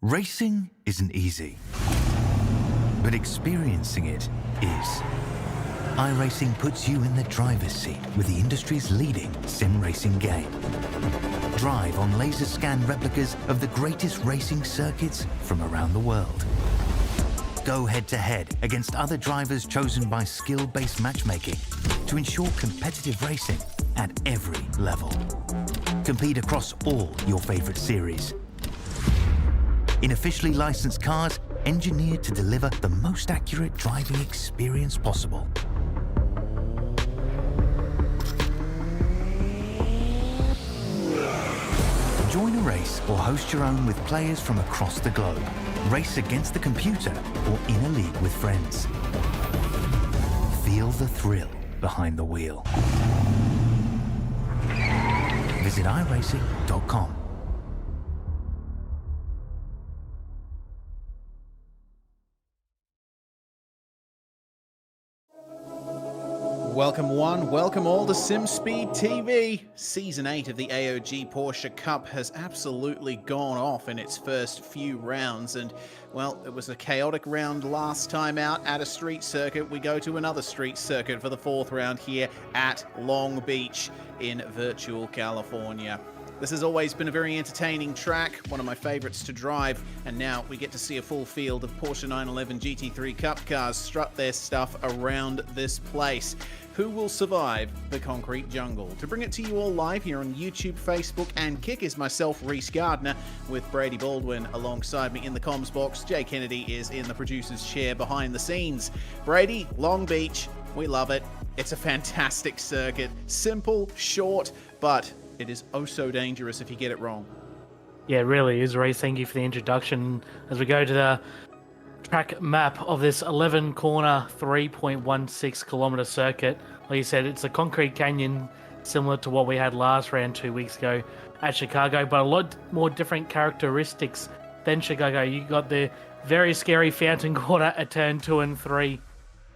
Racing isn't easy, but experiencing it is. iRacing puts you in the driver's seat with the industry's leading sim racing game. Drive on laser scan replicas of the greatest racing circuits from around the world. Go head-to-head against other drivers chosen by skill-based matchmaking to ensure competitive racing at every level. Compete across all your favorite series. In officially licensed cars, engineered to deliver the most accurate driving experience possible. Join a race or host your own with players from across the globe. Race against the computer or in a league with friends. Feel the thrill behind the wheel. Visit iRacing.com. Welcome one, welcome all to SimSpeed TV. Season 8 of the AOG Porsche Cup has absolutely gone off in its first few rounds, and well, it was a chaotic round last time out at a street circuit. We go to another street circuit for the fourth round here at Long Beach in virtual California. This has always been a very entertaining track, one of my favorites to drive, and now we get to see a full field of Porsche 911 GT3 Cup cars strut their stuff around this place. Who will survive the concrete jungle? To bring it to you all live here on YouTube, Facebook, and Kick is myself, Reese Gardner, with Brady Baldwin alongside me in the comms box. Jay Kennedy is in the producer's chair behind the scenes. Brady, Long Beach, we love it. It's a fantastic circuit. Simple, short, but it is oh so dangerous if you get it wrong. Yeah, it really is, Reese. Thank you for the introduction. As we go to the track map of this 11 corner, 3.16 kilometer circuit, like you said, it's a concrete canyon similar to what we had last round 2 weeks ago at Chicago, but a lot more different characteristics than Chicago. You got the very scary fountain corner at turn 2 and 3,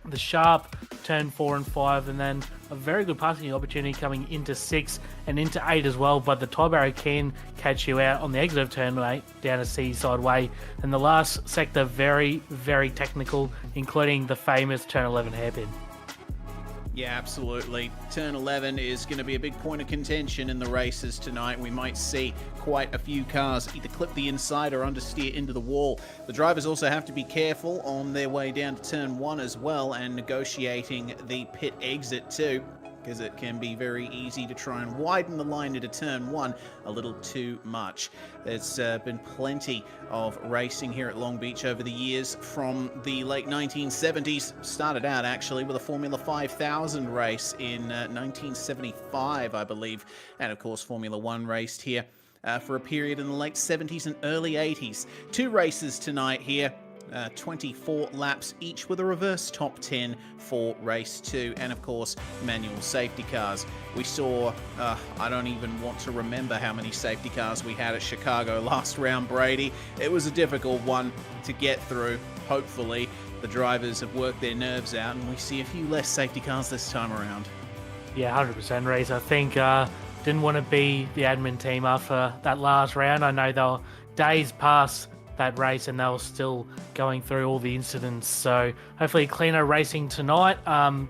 the sharp turn 4 and 5, and then a very good passing opportunity coming into 6 and into 8 as well, but the tie barrier can catch you out on the exit of turn 8 down a seaside way. And the last sector, very, very technical, including the famous turn 11 hairpin. Yeah, absolutely. Turn 11 is going to be a big point of contention in the races tonight. We might see quite a few cars either clip the inside or understeer into the wall. The drivers also have to be careful on their way down to turn 1 as well, and negotiating the pit exit too, because it can be very easy to try and widen the line into turn 1 a little too much. There's been plenty of racing here at Long Beach over the years, from the late 1970s. Started out actually with a Formula 5000 race in 1975, I believe, and of course Formula 1 raced here for a period in the late 70s and early 80s. 2 races tonight here. 24 laps each with a reverse top 10 for race 2, and of course manual safety cars. We saw, I don't even want to remember how many safety cars we had at Chicago last round, Brady. It was a difficult one to get through. Hopefully the drivers have worked their nerves out and we see a few less safety cars this time around. Yeah, 100% Reese. I think didn't want to be the admin team after that last round. I know they were days past that race and they were still going through all the incidents, so hopefully cleaner racing tonight.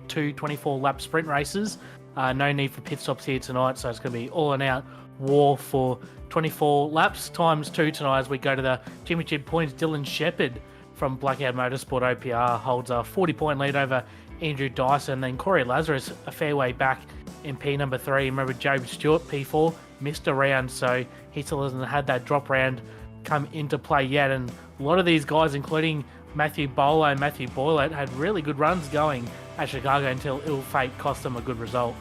2 24 lap sprint races, no need for pit stops here tonight, so it's going to be all and out war for 24 laps times 2 tonight as we go to the championship points. Dylan Shepherd from Blackout Motorsport OPR holds a 40-point lead over Andrew Dyson, then Corey Lazarus a fair way back in P number 3. Remember, Job Stewart P4 missed a round, so he still hasn't had that drop round come into play yet, and a lot of these guys, including Matthew Bolo and Matthew Boylett, had really good runs going at Chicago until ill fate cost them a good result.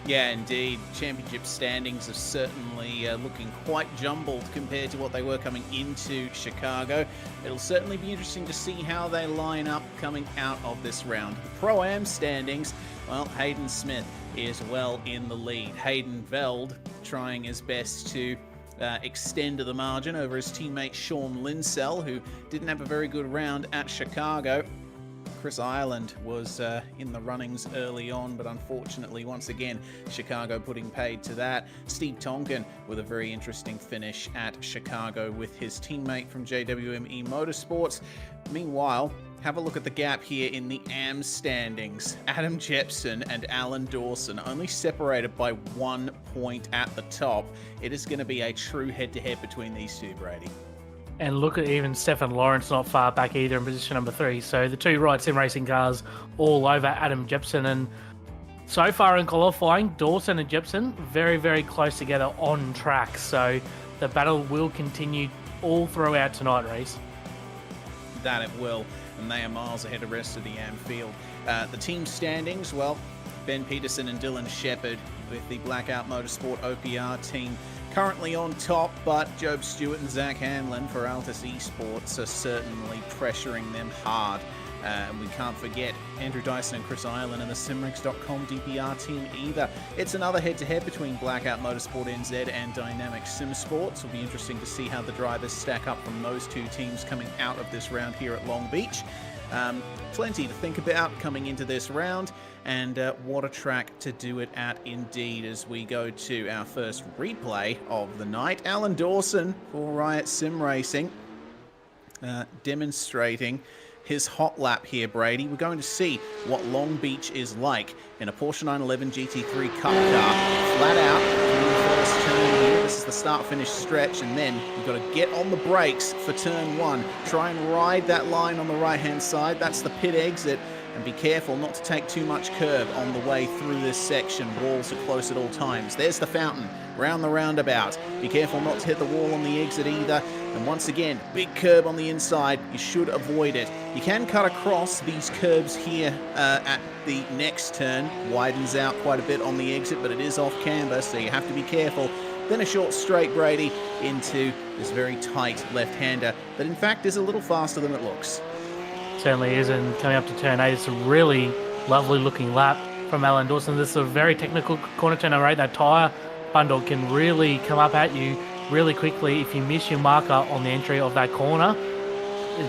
Yeah, indeed. Championship standings are certainly looking quite jumbled compared to what they were coming into Chicago. It'll certainly be interesting to see how they line up coming out of this round. The Pro-Am standings, well, Hayden Smith is well in the lead. Hayden Veld trying his best to extend the margin over his teammate Sean Linsell, who didn't have a very good round at Chicago. Chris Ireland was in the runnings early on, but unfortunately, once again, Chicago putting paid to that. Steve Tonkin with a very interesting finish at Chicago with his teammate from JWME Motorsports. Meanwhile, have a look at the gap here in the AM standings. Adam Jepson and Alan Dawson only separated by 1 point at the top. It is going to be a true head-to-head between these two, Brady. And look at even Stefan Lawrence not far back either in position number 3. So the two right sim racing cars all over Adam Jepson. And so far in qualifying, Dawson and Jepson very, very close together on track. So the battle will continue all throughout tonight, race. That it will. And they are miles ahead of the rest of the AM field. The team standings, well, Ben Peterson and Dylan Shepherd with the Blackout Motorsport OPR team currently on top, but Job Stewart and Zach Hanlon for Altus Esports are certainly pressuring them hard. And we can't forget Andrew Dyson and Chris Ireland and the Simrigs.com DPR team either. It's another head-to-head between Blackout Motorsport NZ and Dynamic Sim Sports. It'll be interesting to see how the drivers stack up from those two teams coming out of this round here at Long Beach. Plenty to think about coming into this round, and what a track to do it at indeed as we go to our first replay of the night. Alan Dawson for Riot Sim Racing demonstrating his hot lap here, Brady. We're going to see what Long Beach is like in a Porsche 911 GT3 Cup car. Flat out through the first turn here. This is the start-finish stretch, and then you've got to get on the brakes for turn 1. Try and ride that line on the right-hand side. That's the pit exit. And be careful not to take too much curb on the way through this section. Walls are close at all times. There's the fountain, round the roundabout. Be careful not to hit the wall on the exit either. And once again, big curb on the inside. You should avoid it. You can cut across these curbs here at the next turn. Widens out quite a bit on the exit, but it is off camber, so you have to be careful. Then a short straight, Brady, into this very tight left-hander that in fact is a little faster than it looks. Certainly is, and coming up to turn 8, it's a really lovely looking lap from Alan Dawson. This is a very technical corner turn number 8. That tyre bundle can really come up at you really quickly if you miss your marker on the entry of that corner.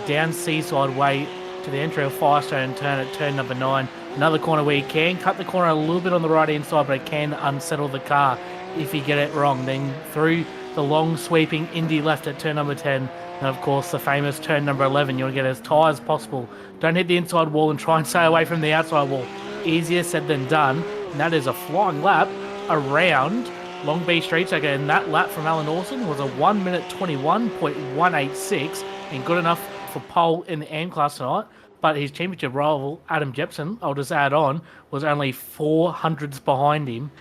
Down Seaside Way to the entry of Firestone turn at turn number 9. Another corner where you can cut the corner a little bit on the right hand side, but it can unsettle the car if you get it wrong. Then through the long sweeping Indy left at turn number 10. And of course, the famous turn number 11, you want to get as tight as possible. Don't hit the inside wall and try and stay away from the outside wall. Easier said than done. And that is a flying lap around Long Beach Street. Again, that lap from Alan Dawson was a 1 minute 21.186 and good enough for pole in the AM class tonight. But his championship rival, Adam Jepson, I'll just add on, was only 400s behind him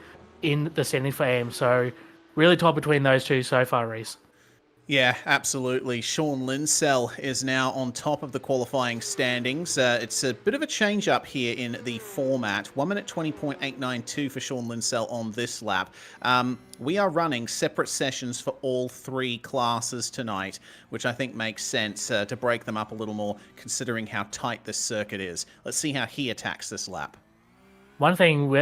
in the standing for AM. So really tight between those two so far, Reese. Yeah, absolutely. Sean Linsell is now on top of the qualifying standings. It's a bit of a change-up here in the format. 1 minute 20.892 for Sean Linsell on this lap. We are running separate sessions for all 3 classes tonight, which I think makes sense to break them up a little more, considering how tight this circuit is. Let's see how he attacks this lap. One thing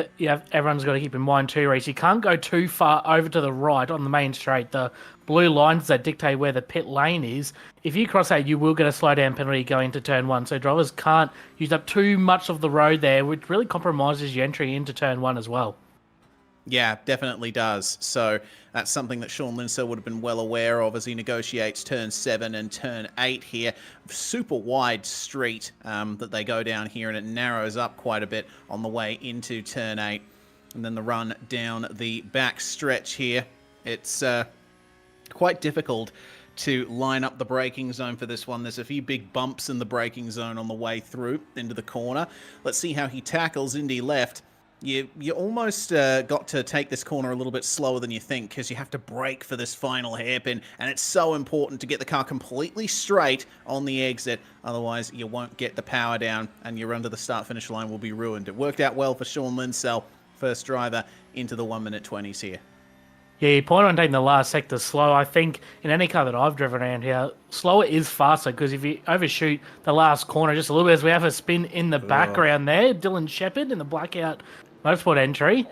everyone's got to keep in mind too, Reece, you can't go too far over to the right on the main straight. The blue lines that dictate where the pit lane is, if you cross that, you will get a slow down penalty going into turn 1. So drivers can't use up too much of the road there, which really compromises your entry into turn 1 as well. Yeah, definitely does. So that's something that Sean Linsell would have been well aware of as he negotiates turn 7 and turn 8 here. Super wide street that they go down here, and it narrows up quite a bit on the way into turn 8. And then the run down the back stretch here. It's quite difficult to line up the braking zone for this one. There's a few big bumps in the braking zone on the way through into the corner. Let's see how he tackles Indy left. You almost got to take this corner a little bit slower than you think because you have to brake for this final hairpin, and it's so important to get the car completely straight on the exit. Otherwise, you won't get the power down, and your run to the start-finish line will be ruined. It worked out well for Sean Linsell, first driver into the 1 minute 20s here. Yeah, you point on taking the last sector slow. I think in any car that I've driven around here, slower is faster because if you overshoot the last corner just a little bit, as we have a spin in the background there, Dylan Shepherd in the Blackout Motorsport entry.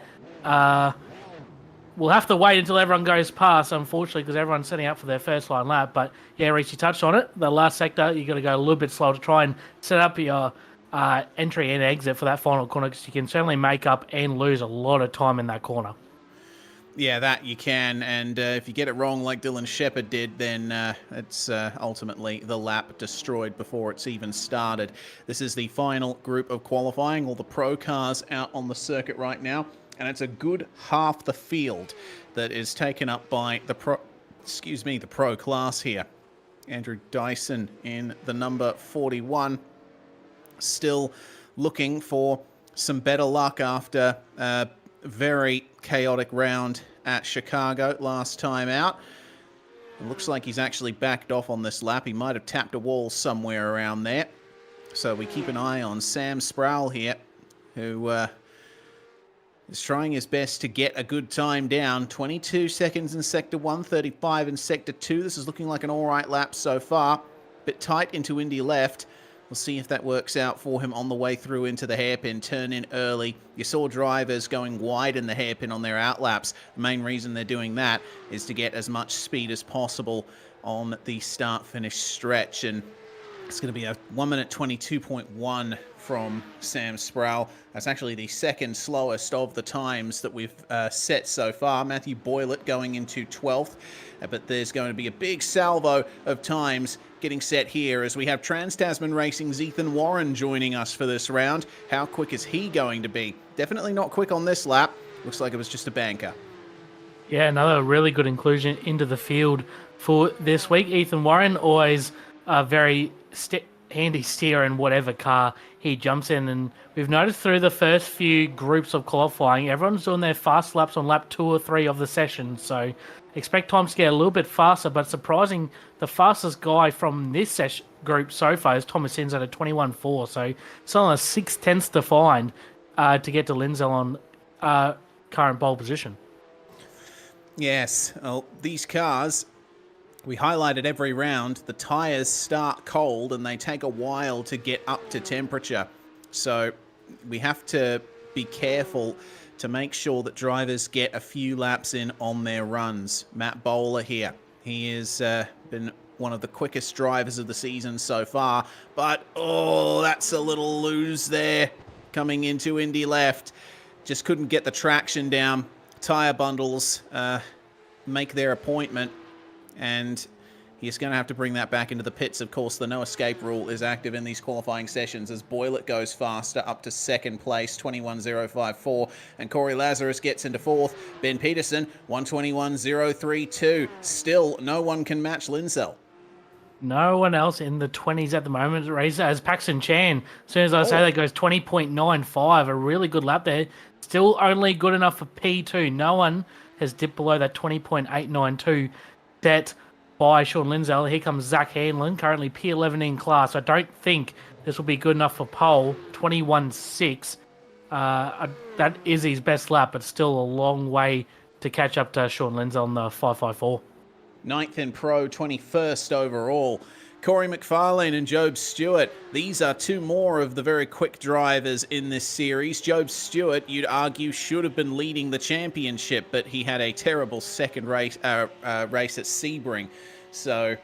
We'll have to wait until everyone goes past, unfortunately, because everyone's setting up for their first line lap. But yeah, Reece, you touched on it. The last sector, you got to go a little bit slow to try and set up your entry and exit for that final corner, because you can certainly make up and lose a lot of time in that corner. Yeah, that you can, and if you get it wrong like Dylan Shepherd did, then it's ultimately the lap destroyed before it's even started. This is the final group of qualifying, all the pro cars out on the circuit right now, and it's a good half the field that is taken up by the pro class here. Andrew Dyson in the number 41, still looking for some better luck after very chaotic round at Chicago last time out. It looks like he's actually backed off on this lap. He might have tapped a wall somewhere around there. So we keep an eye on Sam Sproul here, who is trying his best to get a good time down. 22 seconds in Sector 1, 35 in Sector 2. This is looking like an all right lap so far. Bit tight into Indy left. We'll see if that works out for him on the way through into the hairpin. Turn in early. You saw drivers going wide in the hairpin on their outlaps. The main reason they're doing that is to get as much speed as possible on the start-finish stretch. And it's going to be a 1 minute 22.1 from Sam Sproul. That's actually the second slowest of the times that we've set so far. Matthew Boylett going into 12th. But there's going to be a big salvo of times getting set here as we have Trans-Tasman Racing's Ethan Warren joining us for this round. How quick is he going to be? Definitely not quick on this lap. Looks like it was just a banker. Yeah, another really good inclusion into the field for this week. Ethan Warren, always a very handy steer in whatever car he jumps in. And we've noticed through the first few groups of qualifying, everyone's doing their fast laps on lap 2 or 3 of the session. So expect times to get a little bit faster, but surprising, the fastest guy from this group so far is Thomas Inns at a 21.4. So it's on a 6/10 to find to get to Lindsell on current pole position. Yes, well, these cars, we highlighted every round, the tyres start cold and they take a while to get up to temperature. So we have to be careful to make sure that drivers get a few laps in on their runs. Matt Bowler here. He has been one of the quickest drivers of the season so far, but oh, that's a little lose there coming into Indy left. Just couldn't get the traction down. Tyre bundles make their appointment, and he's going to have to bring that back into the pits. Of course, the no escape rule is active in these qualifying sessions as Boylett goes faster up to second place, 21.054, and Corey Lazarus gets into fourth. Ben Peterson, 121.032. Still, no one can match Lindsell. No one else in the 20s at the moment, Razor, as Paxton Chan. As soon as I say that, goes 20.95, a really good lap there. Still only good enough for P2. No one has dipped below that 20.892 set by Sean Lindsell. Here comes Zach Hanlon, currently P11 in class. I don't think this will be good enough for pole. 21.6. That is his best lap, but still a long way to catch up to Sean Lindsell on the 5.54. 9th in Pro, 21st overall. Corey McFarlane and Job Stewart. These are two more of the very quick drivers in this series. Job Stewart, you'd argue, should have been leading the championship, but he had a terrible second race at Sebring. So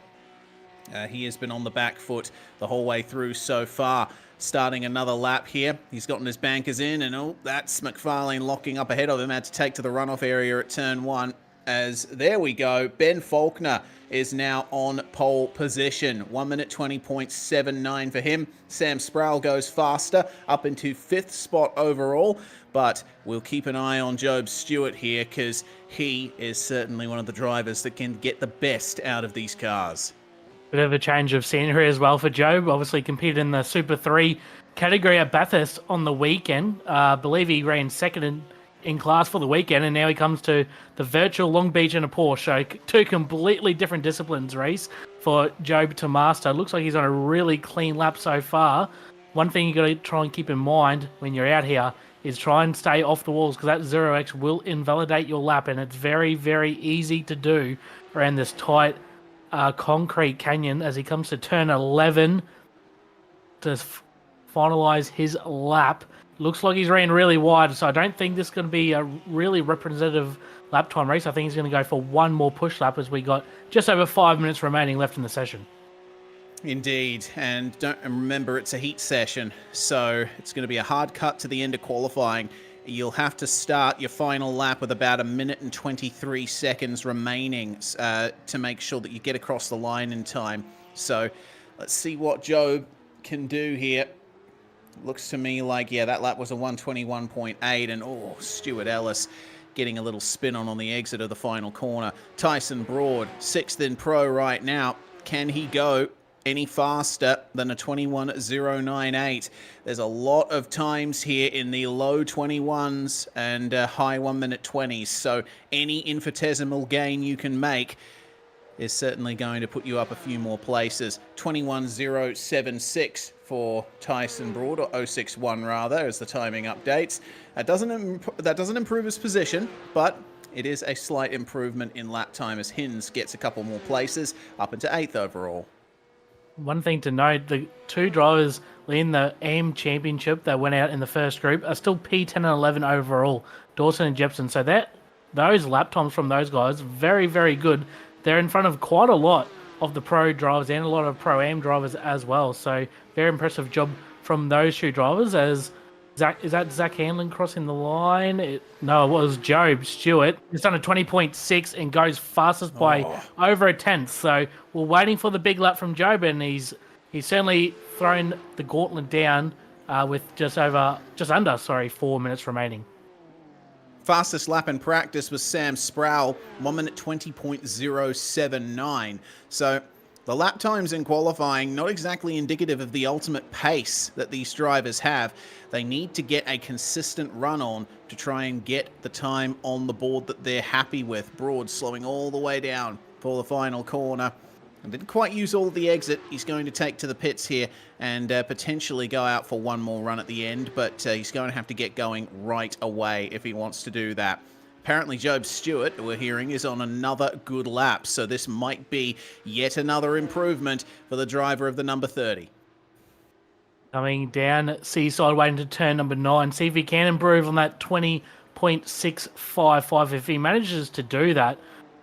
he has been on the back foot the whole way through so far. Starting another lap here. He's gotten his bankers in, and oh, that's McFarlane locking up ahead of him. Had to take to the runoff area at turn 1. As there we go, Ben Faulkner is now on pole position. 1 minute 20.79 for him. Sam Sproul goes faster, up into 5th spot overall, but we'll keep an eye on Job Stewart here because he is certainly one of the drivers that can get the best out of these cars. Bit of a change of scenery as well for Job. Obviously competed in the Super 3 category at Bathurst on the weekend. I believe he ran second in class for the weekend, and now he comes to the virtual Long Beach in a Porsche. So two completely different disciplines race for Job to master. Looks like he's on a really clean lap so far. One thing you got to try and keep in mind when you're out here is try and stay off the walls, because that 0x will invalidate your lap, and it's very, very easy to do around this tight concrete canyon as he comes to turn 11 to finalize his lap. Looks like he's ran really wide, so I don't think this is going to be a really representative lap time race. I think he's going to go for one more push lap as we got just over 5 minutes remaining left in the session. Indeed, and don't remember it's a heat session, so it's going to be a hard cut to the end of qualifying. You'll have to start your final lap with about 1 minute and 23 seconds remaining to make sure that you get across the line in time. So let's see what Job can do here. Looks to me like, yeah, that lap was a 121.8, and Stuart Ellis getting a little spin on the exit of the final corner. Tyson Broad, 6th in pro right now. Can he go any faster than a 21.098? There's a lot of times here in the low 21s and high 1 minute 20s, so any infinitesimal gain you can make is certainly going to put you up a few more places. 21.076 for Tyson Broad, or 061 rather, as the timing updates. That doesn't improve his position, but it is a slight improvement in lap time as Hinz gets a couple more places, up into 8th overall. One thing to note, the two drivers in the AM Championship that went out in the first group are still P10 and 11 overall, Dawson and Jepson. So those lap times from those guys, very, very good. They're in front of quite a lot of the pro drivers and a lot of pro-am drivers as well. So very impressive job from those two drivers. As is that Zach Hanlon crossing the line? No, it was Job Stewart. He's done a 20.6 and goes fastest by over a tenth. So we're waiting for the big lap from Job, and he's certainly thrown the gauntlet down with just under 4 minutes remaining. Fastest lap in practice was Sam Sproul, 1 minute 20.079. So the lap times in qualifying, not exactly indicative of the ultimate pace that these drivers have. They need to get a consistent run on to try and get the time on the board that they're happy with. Broad slowing all the way down for the final corner. And didn't quite use all of the exit. He's going to take to the pits here and potentially go out for one more run at the end, but he's going to have to get going right away if he wants to do that. Apparently Job Stewart, we're hearing, is on another good lap, so this might be yet another improvement for the driver of the number 30. Coming down Seaside way into turn number 9. See if he can improve on that 20.655. If he manages to do that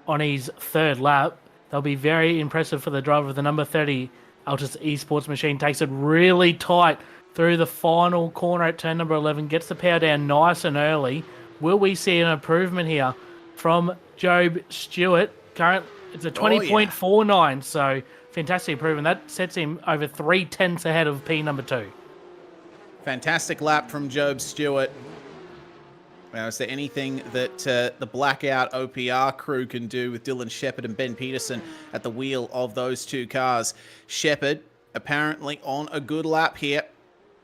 on his third lap, that'll be very impressive for the driver of the number 30. Altus Esports Machine takes it really tight through the final corner at turn number 11, gets the power down nice and early. Will we see an improvement here from Job Stewart? It's a 20.49, so fantastic improvement. That sets him over 3 tenths ahead of P number 2. Fantastic lap from Job Stewart. Now, is there anything that the Blackout OPR crew can do with Dylan Shepherd and Ben Peterson at the wheel of those two cars? Shepherd apparently on a good lap here,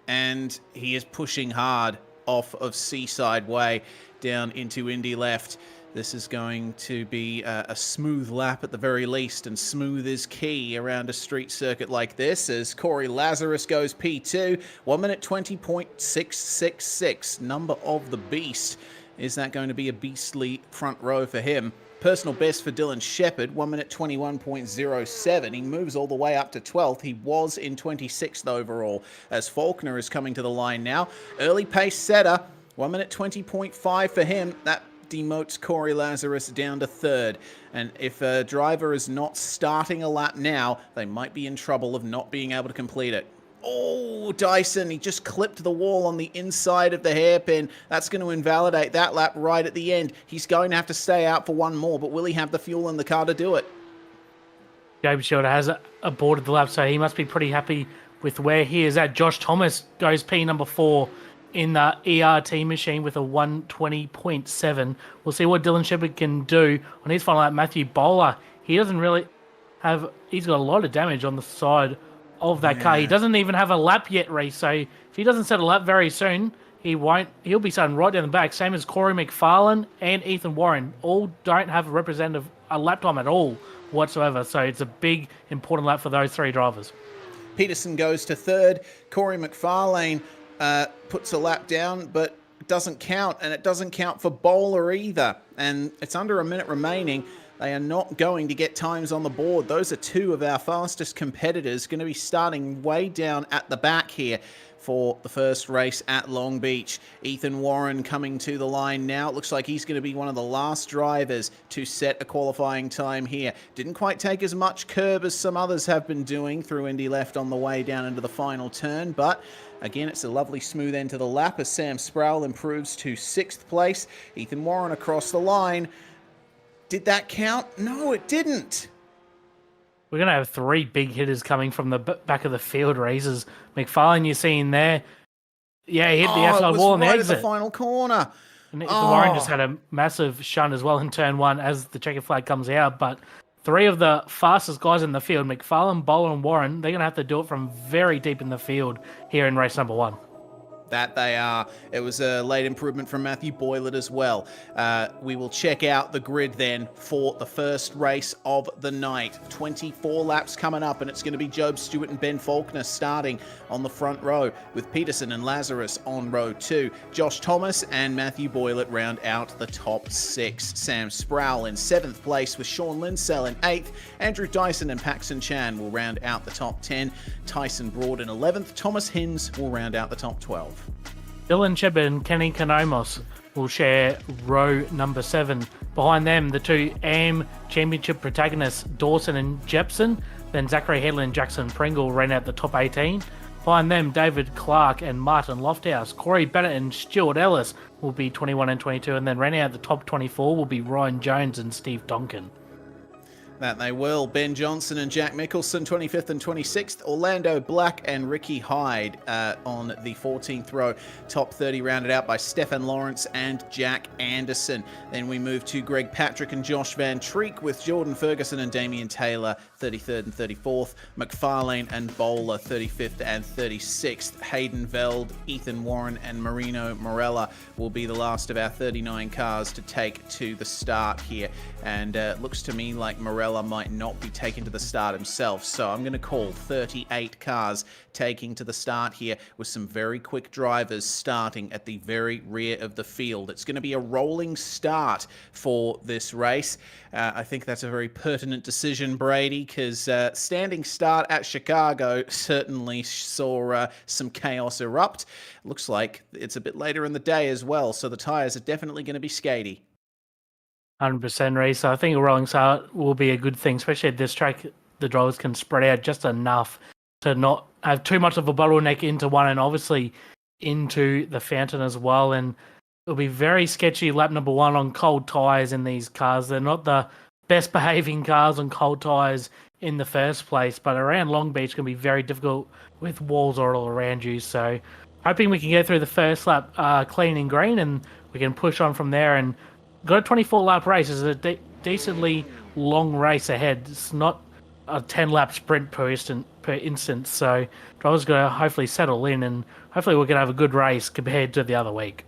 and he is pushing hard off of Seaside Way down into Indy left. This is going to be a smooth lap at the very least, and smooth is key around a street circuit like this, as Corey Lazarus goes P2, 1 minute 20.666, number of the beast. Is that going to be a beastly front row for him? Personal best for Dylan Shepherd, 1 minute 21.07. He moves all the way up to 12th. He was in 26th overall, as Faulkner is coming to the line now. Early pace setter, 1 minute 20.5 for him. That demotes Corey Lazarus down to 3rd. And if a driver is not starting a lap now, they might be in trouble of not being able to complete it. Oh, Dyson, he just clipped the wall on the inside of the hairpin. That's going to invalidate that lap right at the end. He's going to have to stay out for one more, but will he have the fuel in the car to do it? James Shorter has aborted the lap, so he must be pretty happy with where he is at. Josh Thomas goes P number 4 in the ERT machine with a 120.7. We'll see what Dylan Shepherd can do on his final lap. Matthew Bowler, he doesn't really have... He's got a lot of damage on the side of that car. He doesn't even have a lap yet, Reece. So if he doesn't set a lap very soon, he'll be starting right down the back. Same as Corey McFarlane and Ethan Warren. All don't have a lap time at all whatsoever. So it's a big, important lap for those three drivers. Peterson goes to 3rd. Corey McFarlane puts a lap down, but it doesn't count. And it doesn't count for Bowler either. And it's under a minute remaining. They are not going to get times on the board. Those are two of our fastest competitors going to be starting way down at the back here. for the first race at Long Beach. Ethan Warren coming to the line now. It looks like he's going to be one of the last drivers to set a qualifying time here. Didn't quite take as much curb as some others have been doing through Indy left on the way down into the final turn, but again, it's a lovely smooth end to the lap as Sam Sproul improves to 6th place. Ethan Warren across the line. Did that count? No, it didn't. We're going to have 3 big hitters coming from the back of the field races. McFarlane, you're seeing there. Yeah, he hit the outside wall on the exit. At the final corner. And Warren just had a massive shunt as well in turn 1 as the checker flag comes out. But 3 of the fastest guys in the field, McFarlane, Bowler, and Warren, they're going to have to do it from very deep in the field here in race number 1. That they are. It was a late improvement from Matthew Boylett as well. We will check out the grid then for the first race of the night. 24 laps coming up, and it's going to be Job Stewart and Ben Faulkner starting on the front row, with Peterson and Lazarus on row 2. Josh Thomas and Matthew Boylett round out the top 6. Sam Sproul in 7th place, with Sean Linsell in 8th. Andrew Dyson and Paxton Chan will round out the top 10. Tyson Broad in 11th. Thomas Hinz will round out the top 12. Dylan Chebber and Kenny Kanomos will share row number 7. Behind them, the 2 AM Championship protagonists, Dawson and Jepson. Then Zachary Headley and Jackson Pringle ran out the top 18. Behind them, David Clark and Martin Lofthouse. Corey Bennett and Stuart Ellis will be 21 and 22. And then running out the top 24 will be Ryan Jones and Steve Donkin. That they will. Ben Johnson and Jack Mickelson, 25th and 26th. Orlando Black and Ricky Hyde on the 14th row. Top 30 rounded out by Stefan Lawrence and Jack Anderson. Then we move to Greg Patrick and Josh Van Treek, with Jordan Ferguson and Damian Taylor, 33rd and 34th. McFarlane and Bowler, 35th and 36th. Hayden Veld, Ethan Warren and Marino Morella will be the last of our 39 cars to take to the start here. And it looks to me like Morella might not be taken to the start himself, so I'm going to call 38 cars taking to the start here, with some very quick drivers starting at the very rear of the field. It's going to be a rolling start for this race. I think that's a very pertinent decision, Brady, because standing start at Chicago certainly saw some chaos erupt. Looks like it's a bit later in the day as well, so the tyres are definitely going to be skatey. 100% race. I think a rolling start will be a good thing, especially at this track. The drivers can spread out just enough to not have too much of a bottleneck into one, and obviously into the fountain as well. And it'll be very sketchy lap number 1 on cold tyres in these cars. They're not the best behaving cars on cold tyres in the first place, but around Long Beach can be very difficult with walls all around you. So hoping we can get through the first lap clean and green, and we can push on from there. And got a 24-lap race. It's a decently long race ahead. It's not a 10-lap sprint per instance. So drivers got to hopefully settle in, and hopefully we're going to have a good race compared to the other week.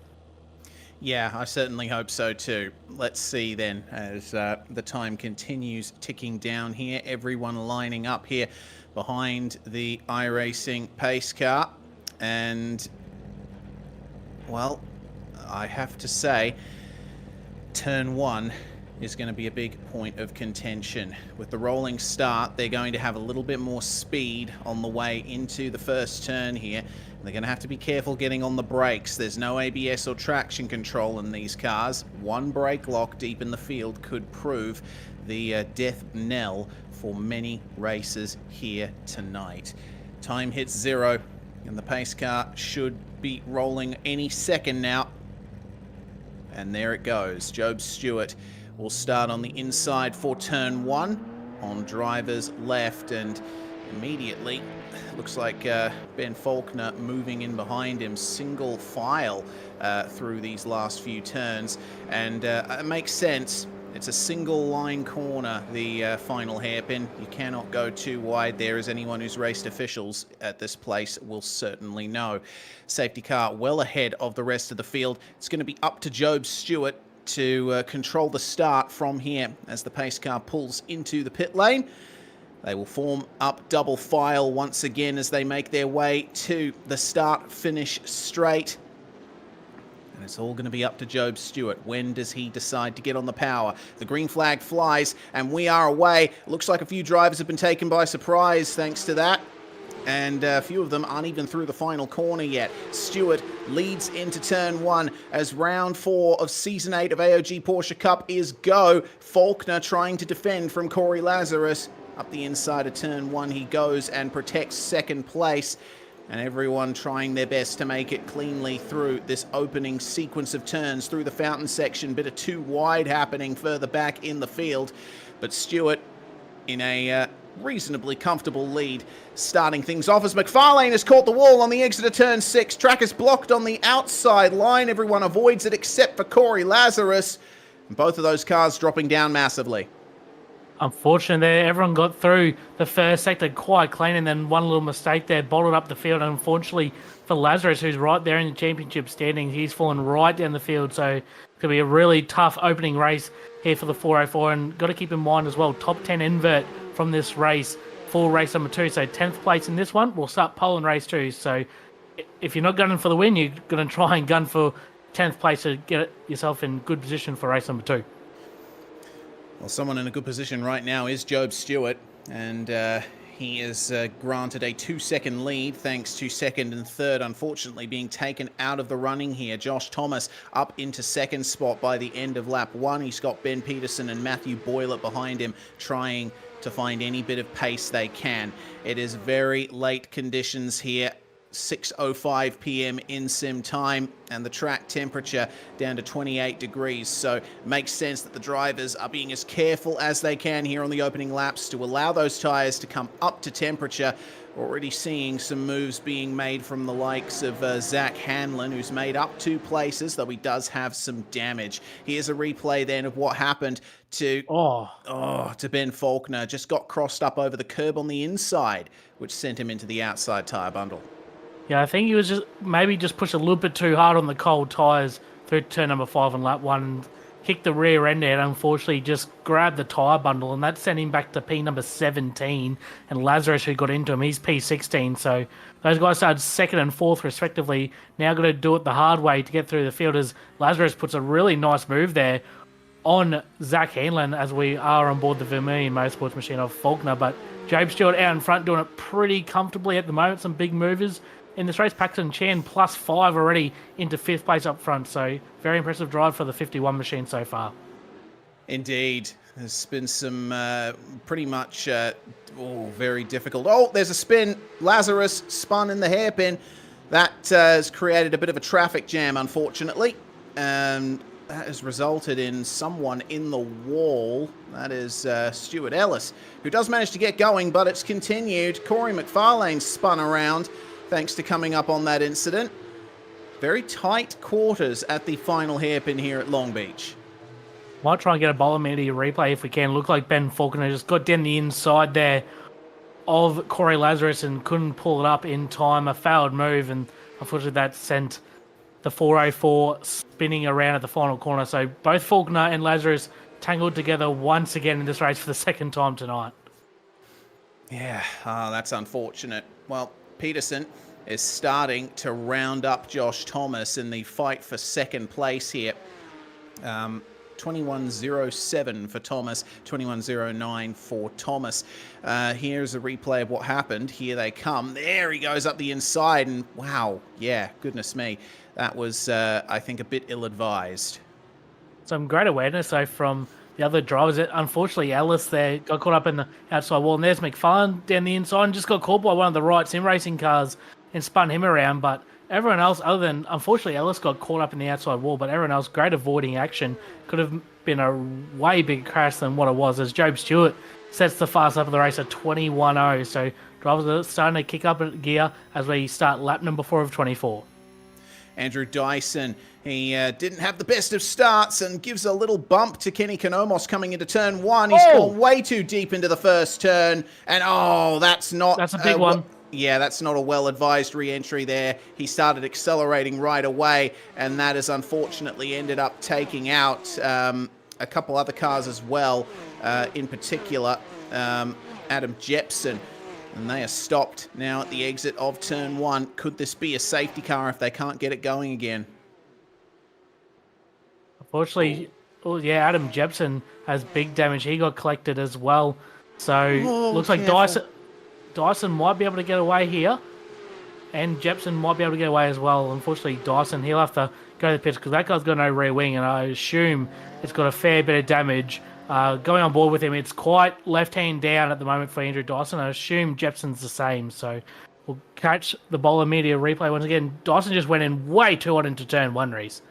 Yeah, I certainly hope so too. Let's see then as the time continues ticking down here. Everyone lining up here behind the iRacing pace car. And, well, I have to say, Turn 1 is going to be a big point of contention. With the rolling start, they're going to have a little bit more speed on the way into the first turn here. They're going to have to be careful getting on the brakes. There's no ABS or traction control in these cars. One brake lock deep in the field could prove the death knell for many races here tonight. Time hits 0, and the pace car should be rolling any second now. And there it goes. Job Stewart will start on the inside for turn 1 on driver's left, and immediately looks like Ben Faulkner moving in behind him, single file through these last few turns. And it makes sense. It's a single line corner, the final hairpin. You cannot go too wide there, as anyone who's raced officials at this place will certainly know. Safety car well ahead of the rest of the field. It's going to be up to Job Stewart to control the start from here as the pace car pulls into the pit lane. They will form up double file once again as they make their way to the start-finish straight. And it's all going to be up to Job Stewart. When does he decide to get on the power? The green flag flies, and we are away. Looks like a few drivers have been taken by surprise thanks to that. and a few of them aren't even through the final corner yet. Stewart leads into turn 1 as round 4 of season 8 of AOG Porsche Cup is go. Faulkner trying to defend from Corey Lazarus. Up the inside of turn 1 he goes and protects second place. And everyone trying their best to make it cleanly through this opening sequence of turns through the fountain section. Bit of too wide happening further back in the field. But Stewart in a reasonably comfortable lead, starting things off as McFarlane has caught the wall on the exit of turn 6. Track is blocked on the outside line. Everyone avoids it except for Corey Lazarus. And both of those cars dropping down massively. Unfortunately, there everyone got through the first sector quite clean, and then one little mistake there bottled up the field. And unfortunately for Lazarus, who's right there in the championship standings, he's fallen right down the field. So it's going to be a really tough opening race here for the 404. And got to keep in mind as well, top 10 invert from this race for race number 2. So 10th place in this one, we'll start pole in race 2. So if you're not gunning for the win, you're going to try and gun for 10th place to get yourself in good position for race number 2. Well, someone in a good position right now is Job Stewart, and he is granted a 2-second lead thanks to second and third unfortunately being taken out of the running here. Josh Thomas up into second spot by the end of lap 1. He's got Ben Peterson and Matthew Boyle behind him trying to find any bit of pace they can. It is very late conditions here. 6:05 p.m. in sim time, and the track temperature down to 28 degrees. So it makes sense that the drivers are being as careful as they can here on the opening laps to allow those tyres to come up to temperature. Already seeing some moves being made from the likes of Zach Hanlon, who's made up 2 places, though he does have some damage. Here's a replay then of what happened to to Ben Faulkner. Just got crossed up over the curb on the inside, which sent him into the outside tyre bundle. Yeah, I think he was just pushed a little bit too hard on the cold tyres through turn number 5 on lap 1 and kicked the rear end out. Unfortunately, just grabbed the tyre bundle, and that sent him back to P number 17. And Lazarus, who got into him, he's P16. So those guys started second and fourth respectively. Now got to do it the hard way to get through the field, as Lazarus puts a really nice move there on Zach Hanlon, as we are on board the Vermilion Motorsports machine of Faulkner. But Job Stewart out in front doing it pretty comfortably at the moment. Some big movers in this race. Paxton Chan +5 already into 5th place up front. So very impressive drive for the 51 machine so far. Indeed. There's been some pretty much very difficult. Oh, there's a spin. Lazarus spun in the hairpin. That has created a bit of a traffic jam, unfortunately. And that has resulted in someone in the wall. That is Stuart Ellis, who does manage to get going, but it's continued. Corey McFarlane spun around thanks to coming up on that incident. Very tight quarters at the final hairpin here at Long Beach. Might try and get a bowler media replay if we can. Look like Ben Faulkner just got down the inside there of Corey Lazarus and couldn't pull it up in time. A failed move, and unfortunately that sent the 404 spinning around at the final corner. So both Faulkner and Lazarus tangled together once again in this race for the second time tonight. Yeah, that's unfortunate. Well, Peterson is starting to round up Josh Thomas in the fight for second place here. 21.07 for Thomas, 21.09 for Thomas. Here's a replay of what happened. Here they come. There he goes up the inside, and wow, yeah, goodness me. That was, I think, a bit ill-advised. Some great awareness, though, from the other drivers. Unfortunately, Ellis there got caught up in the outside wall, and there's McFarlane down the inside and just got caught by one of the right sim racing cars and spun him around. But everyone else, other than, unfortunately, Ellis got caught up in the outside wall, but everyone else, great avoiding action. Could have been a way bigger crash than what it was, as Job Stewart sets the fast up of the race at 21.0. So drivers are starting to kick up a gear as we start lap number 4 of 24. Andrew Dyson, he didn't have the best of starts and gives a little bump to Kenny Konomos coming into turn 1. He's gone way too deep into the first turn, and that's a big one. Yeah, that's not a well-advised re-entry there. He started accelerating right away, and that has unfortunately ended up taking out a couple other cars as well, in particular Adam Jepson. And they are stopped now at the exit of turn 1. Could this be a safety car if they can't get it going again? Unfortunately, Adam Jepson has big damage. He got collected as well. So looks like Dyson might be able to get away here. And Jepson might be able to get away as well. Unfortunately, Dyson, he'll have to go to the pits because that guy's got no rear wing, and I assume it's got a fair bit of damage. Going on board with him, it's quite left-hand down at the moment for Andrew Dyson. I assume Jepson's the same, so we'll catch the bowler media replay once again. Dyson just went in way too hot into turn 1, Reese.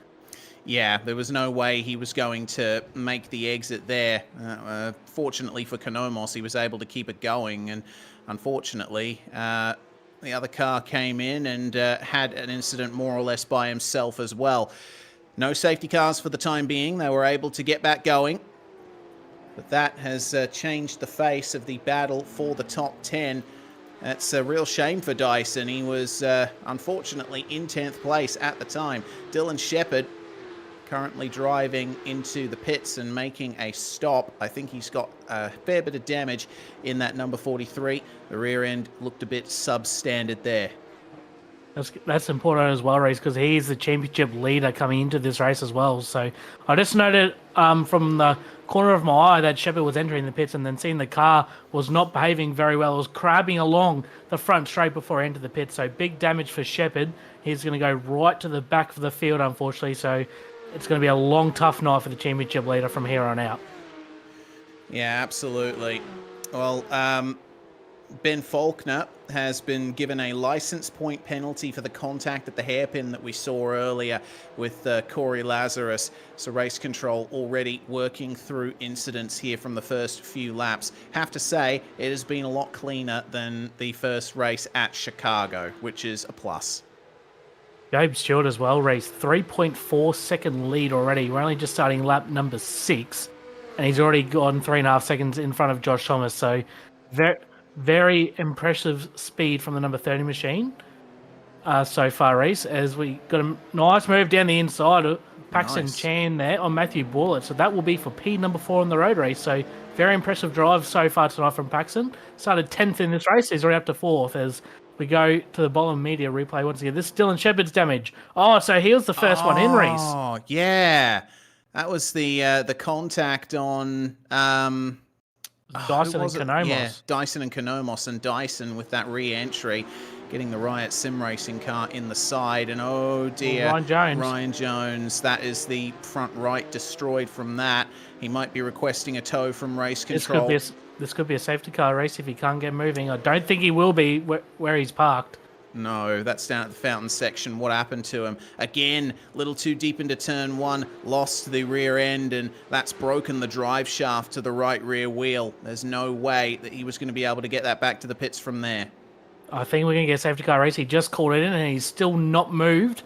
Yeah, there was no way he was going to make the exit there. Fortunately for Konomos, he was able to keep it going, and unfortunately, the other car came in and had an incident more or less by himself as well. No safety cars for the time being. They were able to get back going. But that has changed the face of the battle for the top 10. That's a real shame for Dyson. He was unfortunately in 10th place at the time. Dylan Shepherd currently driving into the pits and making a stop. I think he's got a fair bit of damage in that number 43. The rear end looked a bit substandard there. That's important as well, Reece, because he is the championship leader coming into this race as well. So I just noted from the corner of my eye that Shepherd was entering the pits, and then seeing the car was not behaving very well. It was crabbing along the front straight before it entered the pit. So big damage for Shepherd. He's going to go right to the back of the field, unfortunately. So it's going to be a long, tough night for the championship leader from here on out. Yeah, absolutely. Well, Ben Faulkner has been given a license point penalty for the contact at the hairpin that we saw earlier with Corey Lazarus. So race control already working through incidents here from the first few laps. Have to say, it has been a lot cleaner than the first race at Chicago, which is a plus. Job Stewart as well, Reece. 3.4 second lead already. We're only just starting lap number 6, and he's already gone 3.5 seconds in front of Josh Thomas. So very impressive speed from the number 30 machine so far, Reece, as we got a nice move down the inside of Paxton Chan there on Matthew Bullitt. So that will be for P number 4 on the road race. So very impressive drive so far tonight from Paxton. Started 10th in this race. He's already up to 4th as we go to the bottom media replay once again. This is Dylan Shepherd's damage. Oh, so he was the first one in, Reece. Oh, yeah. That was the contact on... Dyson and Konomos. Yeah, Dyson and Konomos, and Dyson with that re-entry, getting the Riot Sim Racing car in the side, and oh dear, Ryan Jones, that is the front right destroyed from that. He might be requesting a tow from race control. This could be a safety car race if he can't get moving. I don't think he will be where he's parked. No, that's down at the fountain section. What happened to him? Again, a little too deep into turn 1, lost the rear end, and that's broken the drive shaft to the right rear wheel. There's no way that he was going to be able to get that back to the pits from there. I think we're going to get a safety car race. He just called it in, and he's still not moved.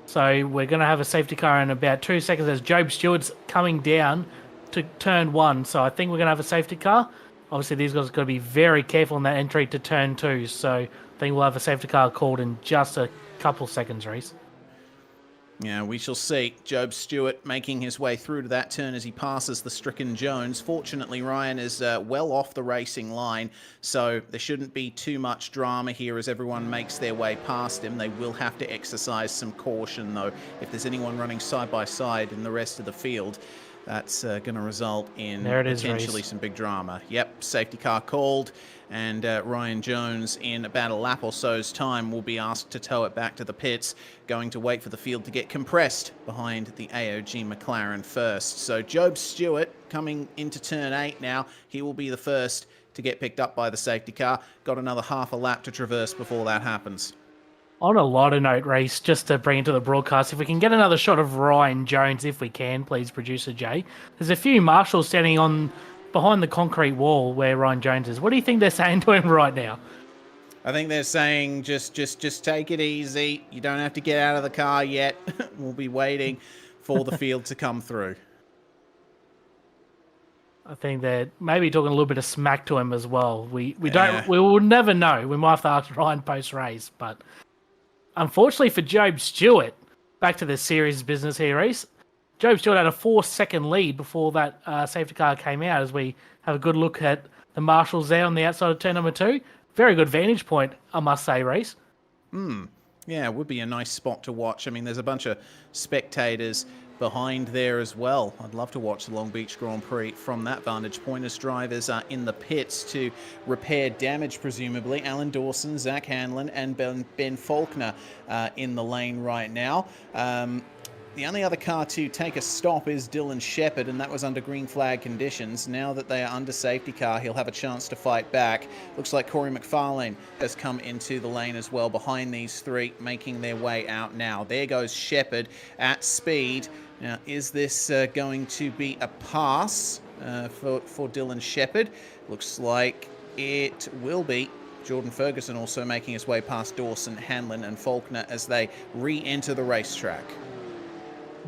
So we're going to have a safety car in about 2 seconds as Job Stewart's coming down to turn 1. So I think we're going to have a safety car. Obviously, these guys have got to be very careful in that entry to turn 2. So I think we'll have a safety car called in just a couple seconds, Reece. Yeah, we shall see. Job Stewart making his way through to that turn as he passes the stricken Jones. Fortunately, Ryan is well off the racing line, so there shouldn't be too much drama here as everyone makes their way past him. They will have to exercise some caution, though. If there's anyone running side by side in the rest of the field, that's going to result in potentially some big drama. Yep, safety car called, and Ryan Jones, in about a lap or so's time, will be asked to tow it back to the pits, going to wait for the field to get compressed behind the AOG McLaren first. So Job Stewart coming into turn 8 now. He will be the first to get picked up by the safety car. Got another half a lap to traverse before that happens. On a lighter note, Reece, just to bring it to the broadcast, if we can get another shot of Ryan Jones, if we can, please, Producer Jay. There's a few marshals standing on behind the concrete wall where Ryan Jones is. What do you think they're saying to him right now? I think they're saying just take it easy. You don't have to get out of the car yet. We'll be waiting for the field to come through. I think they're maybe talking a little bit of smack to him as well. We will never know. We might have to ask Ryan post race, but unfortunately for Job Stewart, back to the serious business here, Reece. Job Stewart had a 4-second lead before that safety car came out as we have a good look at the marshals there on the outside of turn number 2. Very good vantage point, I must say, Reece. Yeah, it would be a nice spot to watch. I mean, there's a bunch of spectators behind there as well. I'd love to watch the Long Beach Grand Prix from that vantage point as drivers are in the pits to repair damage, presumably. Alan Dawson, Zach Hanlon, and Ben Faulkner in the lane right now. The only other car to take a stop is Dylan Shepherd, and that was under green flag conditions. Now that they are under safety car, he'll have a chance to fight back. Looks like Corey McFarlane has come into the lane as well behind these three, making their way out now. There goes Shepherd at speed. Now, is this going to be a pass for Dylan Shepherd? Looks like it will be. Jordan Ferguson also making his way past Dawson, Hanlon, and Faulkner as they re-enter the racetrack.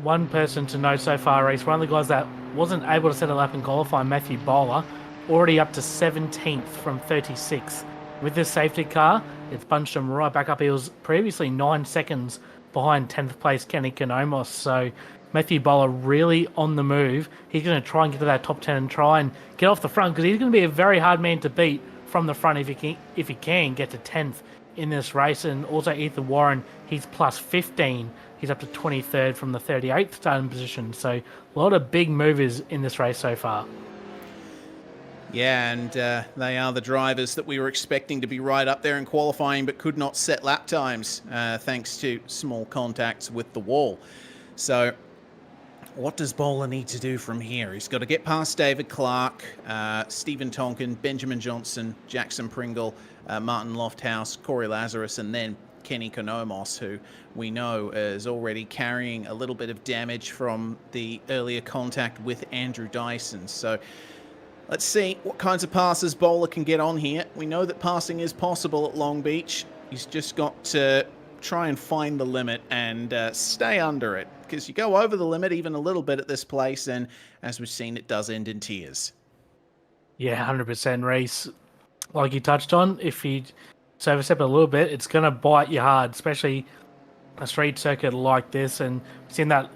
One person to know so far, Reese, one of the guys that wasn't able to set a lap in qualifying, Matthew Bowler, already up to 17th from 36th. With this safety car, it's bunched him right back up. He was previously 9 seconds behind 10th place Kenny Konomos, so Matthew Bowler really on the move. He's going to try and get to that top 10 and try and get off the front, because he's going to be a very hard man to beat from the front if he can get to 10th in this race. And also Ethan Warren, he's plus 15. He's up to 23rd from the 38th starting position. So a lot of big movers in this race so far. Yeah, and they are the drivers that we were expecting to be right up there in qualifying but could not set lap times thanks to small contacts with the wall. So what does Bowler need to do from here? He's got to get past David Clark, Stephen Tonkin, Benjamin Johnson, Jackson Pringle, Martin Lofthouse, Corey Lazarus, and then Kenny Konomos, who we know is already carrying a little bit of damage from the earlier contact with Andrew Dyson. So let's see what kinds of passes Bowler can get on here. We know that passing is possible at Long Beach. He's just got to try and find the limit and stay under it, because you go over the limit even a little bit at this place, and as we've seen, it does end in tears. Yeah, 100% Reese. Like you touched on, if you overstep a little bit, it's going to bite you hard, especially a street circuit like this. And we've seen that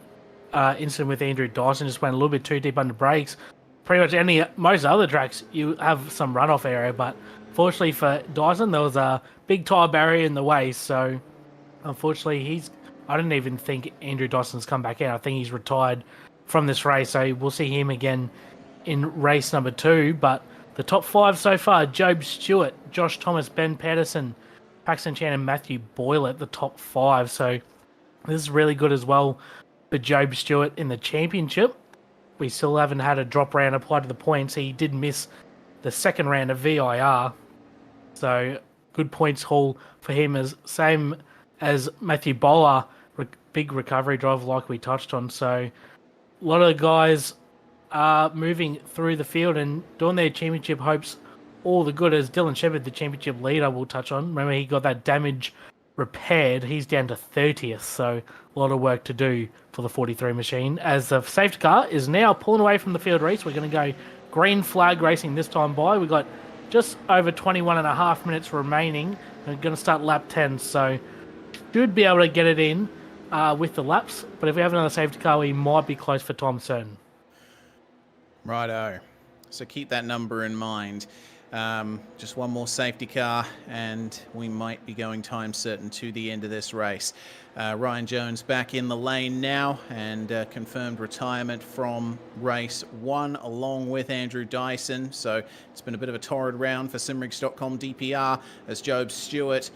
incident with Andrew Dyson, just went a little bit too deep under brakes. Pretty much most other tracks, you have some runoff area, but fortunately for Dyson, there was a big tyre barrier in the way. So unfortunately, I didn't even think Andrew Dyson's come back out. I think he's retired from this race, so we'll see him again in race number 2. But the top 5 so far: Job Stewart, Josh Thomas, Ben Pedersen, Paxton Chan, and Matthew Boyle at the top 5. So this is really good as well for Job Stewart in the championship. We still haven't had a drop round applied to the points. He did miss the second round of VIR. So good points haul for him, as same as Matthew Bowler, big recovery driver like we touched on. So a lot of guys are moving through the field and doing their championship hopes all the good, as Dylan Shepherd, the championship leader, we'll touch on. Remember, he got that damage repaired. He's down to 30th, so a lot of work to do for the 43 machine. As the safety car is now pulling away from the field race, we're going to go green flag racing this time by. We've got just over 21 and a half minutes remaining. We're going to start lap 10, so should be able to get it in with the laps, but if we have another safety car, we might be close for time certain. Righto. So keep that number in mind. Just one more safety car and we might be going time certain to the end of this race. Ryan Jones back in the lane now, and confirmed retirement from race 1 along with Andrew Dyson. So it's been a bit of a torrid round for simrigs.com DPR as Job Stewart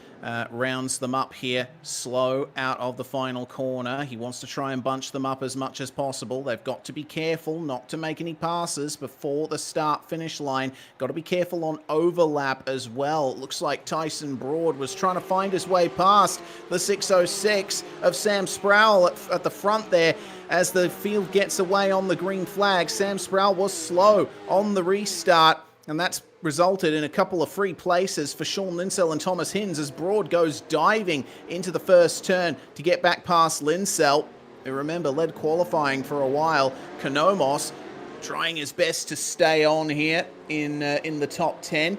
rounds them up here slow out of the final corner. He wants to try and bunch them up as much as possible. They've got to be careful not to make any passes before the start finish line. Got to be careful on overlap as well. It looks like Tyson Broad was trying to find his way past the 606 of Sam Sproul at the front there as the field gets away on the green flag. Sam Sproul was slow on the restart, and that's resulted in a couple of free places for Sean Linsell and Thomas Hinds as Broad goes diving into the first turn to get back past Linsell, who, remember, led qualifying for a while. Konomos trying his best to stay on here in the top 10.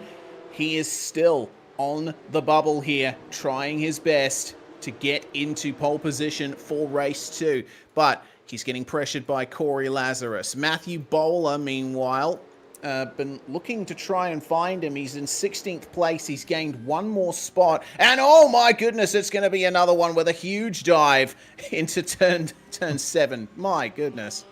He is still on the bubble here, trying his best to get into pole position for race 2, but he's getting pressured by Corey Lazarus. Matthew Bowler, meanwhile, been looking to try and find him. He's in 16th place. He's gained one more spot. And oh my goodness, it's going to be another one with a huge dive into turn 7. My goodness.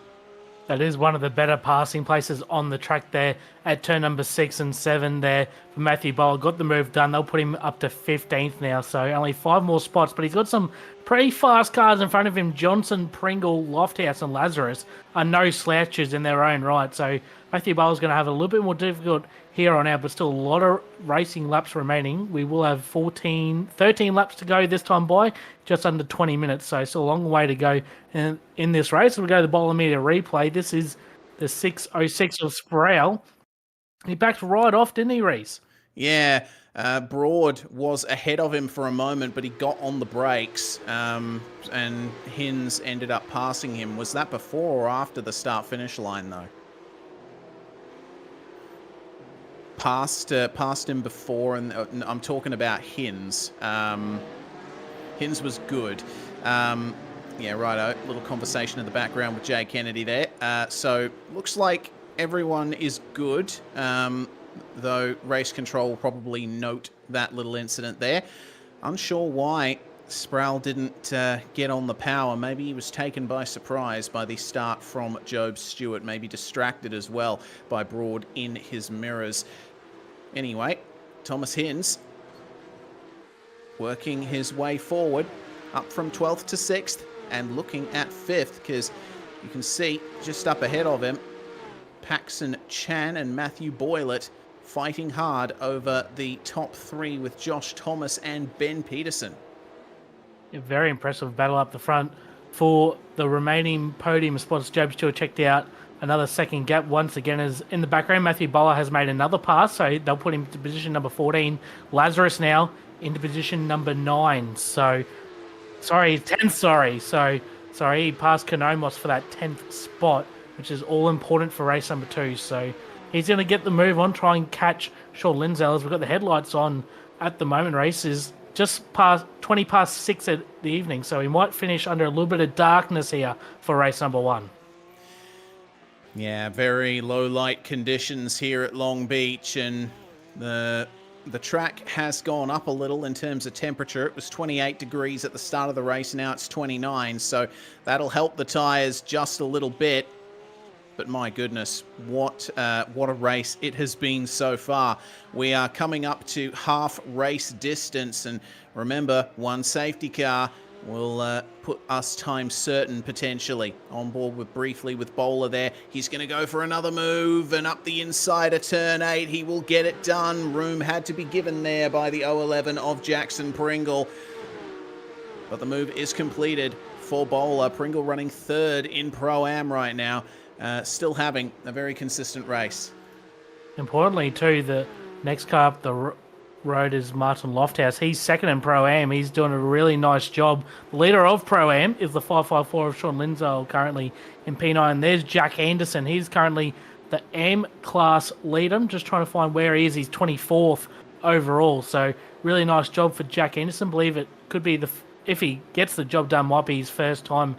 That is one of the better passing places on the track there at turn number 6 and 7 there for Matthew Bowler. Got the move done. They'll put him up to 15th now, so only 5 more spots. But he's got some pretty fast cars in front of him. Johnson, Pringle, Lofthouse and Lazarus are no slouches in their own right. So Matthew Bowler's going to have a little bit more difficult here on out, but still a lot of racing laps remaining. We will have 13 laps to go this time by, just under 20 minutes. So still a long way to go in this race. We'll go to the Bowler Meter replay. This is the 6:06 of Sproul. He backed right off, didn't he, Reese? Yeah, Broad was ahead of him for a moment, but he got on the brakes, and Hins ended up passing him. Was that before or after the start-finish line, though? Passed him before, and I'm talking about Hins. Hins was good. Yeah, righto. Little conversation in the background with Jay Kennedy there. So looks like everyone is good, though race control will probably note that little incident there. Unsure why Sproul didn't get on the power. Maybe he was taken by surprise by the start from Job Stewart, maybe distracted as well by Broad in his mirrors. Anyway, Thomas Hins working his way forward, up from 12th to 6th and looking at 5th, because you can see just up ahead of him, Paxton Chan and Matthew Boylett fighting hard over the top 3 with Josh Thomas and Ben Peterson. A very impressive battle up the front for the remaining podium spots. Job Stewart checked out another second gap once again. As in the background, Matthew Bowler has made another pass, so they'll put him to position number 14. Lazarus now into position number 9. So, sorry, 10th, sorry. He passed Konomos for that 10th spot, which is all important for race number 2. So he's going to get the move on, try and catch Sean Lindsay. As we've got the headlights on at the moment. Race is just past 20 past 6 at the evening, so he might finish under a little bit of darkness here for race number 1. Yeah, very low light conditions here at Long Beach, and the track has gone up a little in terms of temperature. It was 28 degrees at the start of the race, now it's 29, so that'll help the tyres just a little bit. But my goodness, what a race it has been so far. We are coming up to half race distance, and remember, one safety car will put us time certain potentially. On board briefly with Bowler there. He's going to go for another move, and up the inside of turn 8. He will get it done. Room had to be given there by the 011 of Jackson Pringle. But the move is completed for Bowler. Pringle running 3rd in Pro-Am right now. Still having a very consistent race. Importantly, too, the next car up the road is Martin Lofthouse. He's 2nd in Pro-Am. He's doing a really nice job. The leader of Pro-Am is the 554 of Sean Lindsay, currently in P9. There's Jack Anderson. He's currently the M-class leader. I'm just trying to find where he is. He's 24th overall. So really nice job for Jack Anderson. Believe it could be if he gets the job done, might be his first time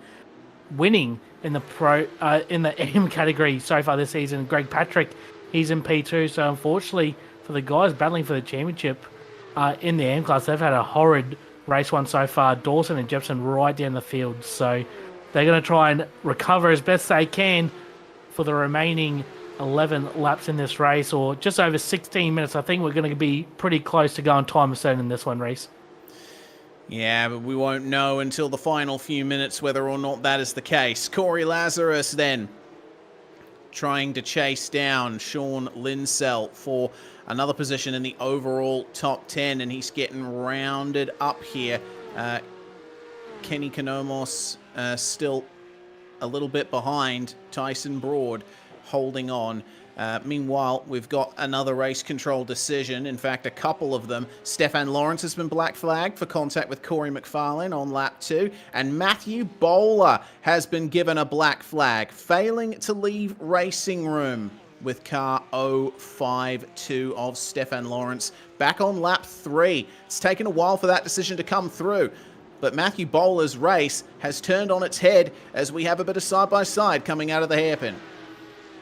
winning in the in the M category so far this season. Greg Patrick, he's in P2, so unfortunately for the guys battling for the championship in the M class, they've had a horrid race one so far. Dawson and Jepson right down the field, so they're going to try and recover as best they can for the remaining 11 laps in this race, or just over 16 minutes. I think we're going to be pretty close to going time certain in this one, Reese. Yeah, but we won't know until the final few minutes whether or not that is the case. Corey Lazarus then trying to chase down Sean Linsell for another position in the overall top 10, and he's getting rounded up here. Kenny Konomos still a little bit behind. Tyson Broad holding on. Meanwhile, we've got another race control decision. In fact, a couple of them. Stefan Lawrence has been black flagged for contact with Corey McFarlane on lap 2. And Matthew Bowler has been given a black flag, failing to leave racing room with car 052 of Stefan Lawrence back on lap 3. It's taken a while for that decision to come through, but Matthew Bowler's race has turned on its head as we have a bit of side-by-side coming out of the hairpin.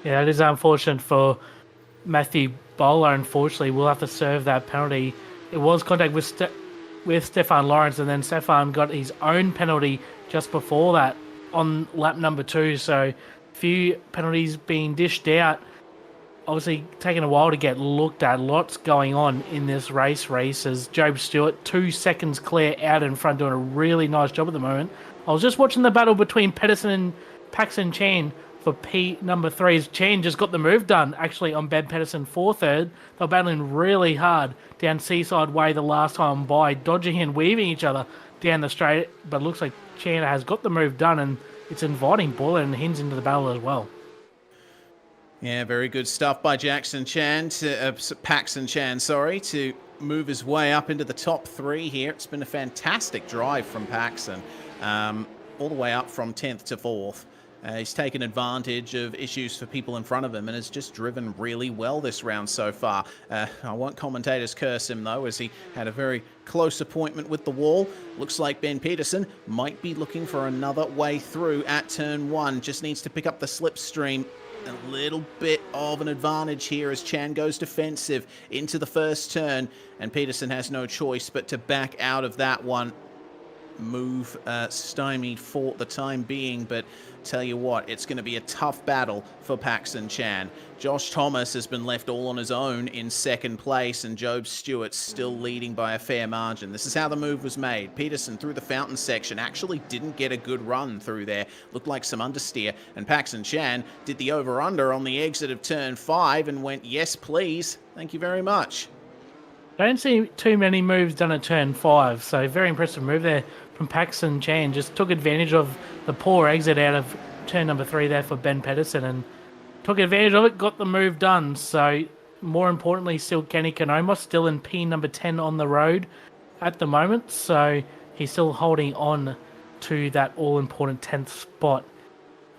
Yeah, it is unfortunate for Matthew Bowler, unfortunately, will have to serve that penalty. It was contact with Stefan Lawrence, and then Stefan got his own penalty just before that on lap number 2. So, few penalties being dished out. Obviously, taking a while to get looked at. Lots going on in this race as Job Stewart, 2 seconds clear out in front, doing a really nice job at the moment. I was just watching the battle between Pedersen and Paxton Chan for P number 3. Chan just got the move done, actually, on Ben Pedersen for third. They're battling really hard down Seaside Way the last time by, dodging and weaving each other down the straight. But it looks like Chan has got the move done, and it's inviting Buller and Hins into the battle as well. Yeah, very good stuff by Paxton Chan, to move his way up into the top 3 here. It's been a fantastic drive from Paxton, all the way up from 10th to 4th. He's taken advantage of issues for people in front of him and has just driven really well this round so far. I won't commentators curse him, though, as he had a very close appointment with the wall. Looks like Ben Pedersen might be looking for another way through at turn 1. Just needs to pick up the slipstream. A little bit of an advantage here as Chan goes defensive into the first turn, and Pedersen has no choice but to back out of that one. Move stymied for the time being, but tell you what, it's going to be a tough battle for Paxton Chan. Josh Thomas has been left all on his own in second place, and Job Stewart still leading by a fair margin. This is how the move was made. Pedersen through the fountain section actually didn't get a good run through there. Looked like some understeer, and Paxton Chan did the over-under on the exit of turn 5 and went, yes, please. Thank you very much. Don't see too many moves done at turn 5, so very impressive move there from Paxton Chan. Just took advantage of the poor exit out of turn number 3 there for Ben Pedersen and took advantage of it, got the move done. So more importantly, still Kenny Konomos still in P number 10 on the road at the moment. So he's still holding on to that all-important 10th spot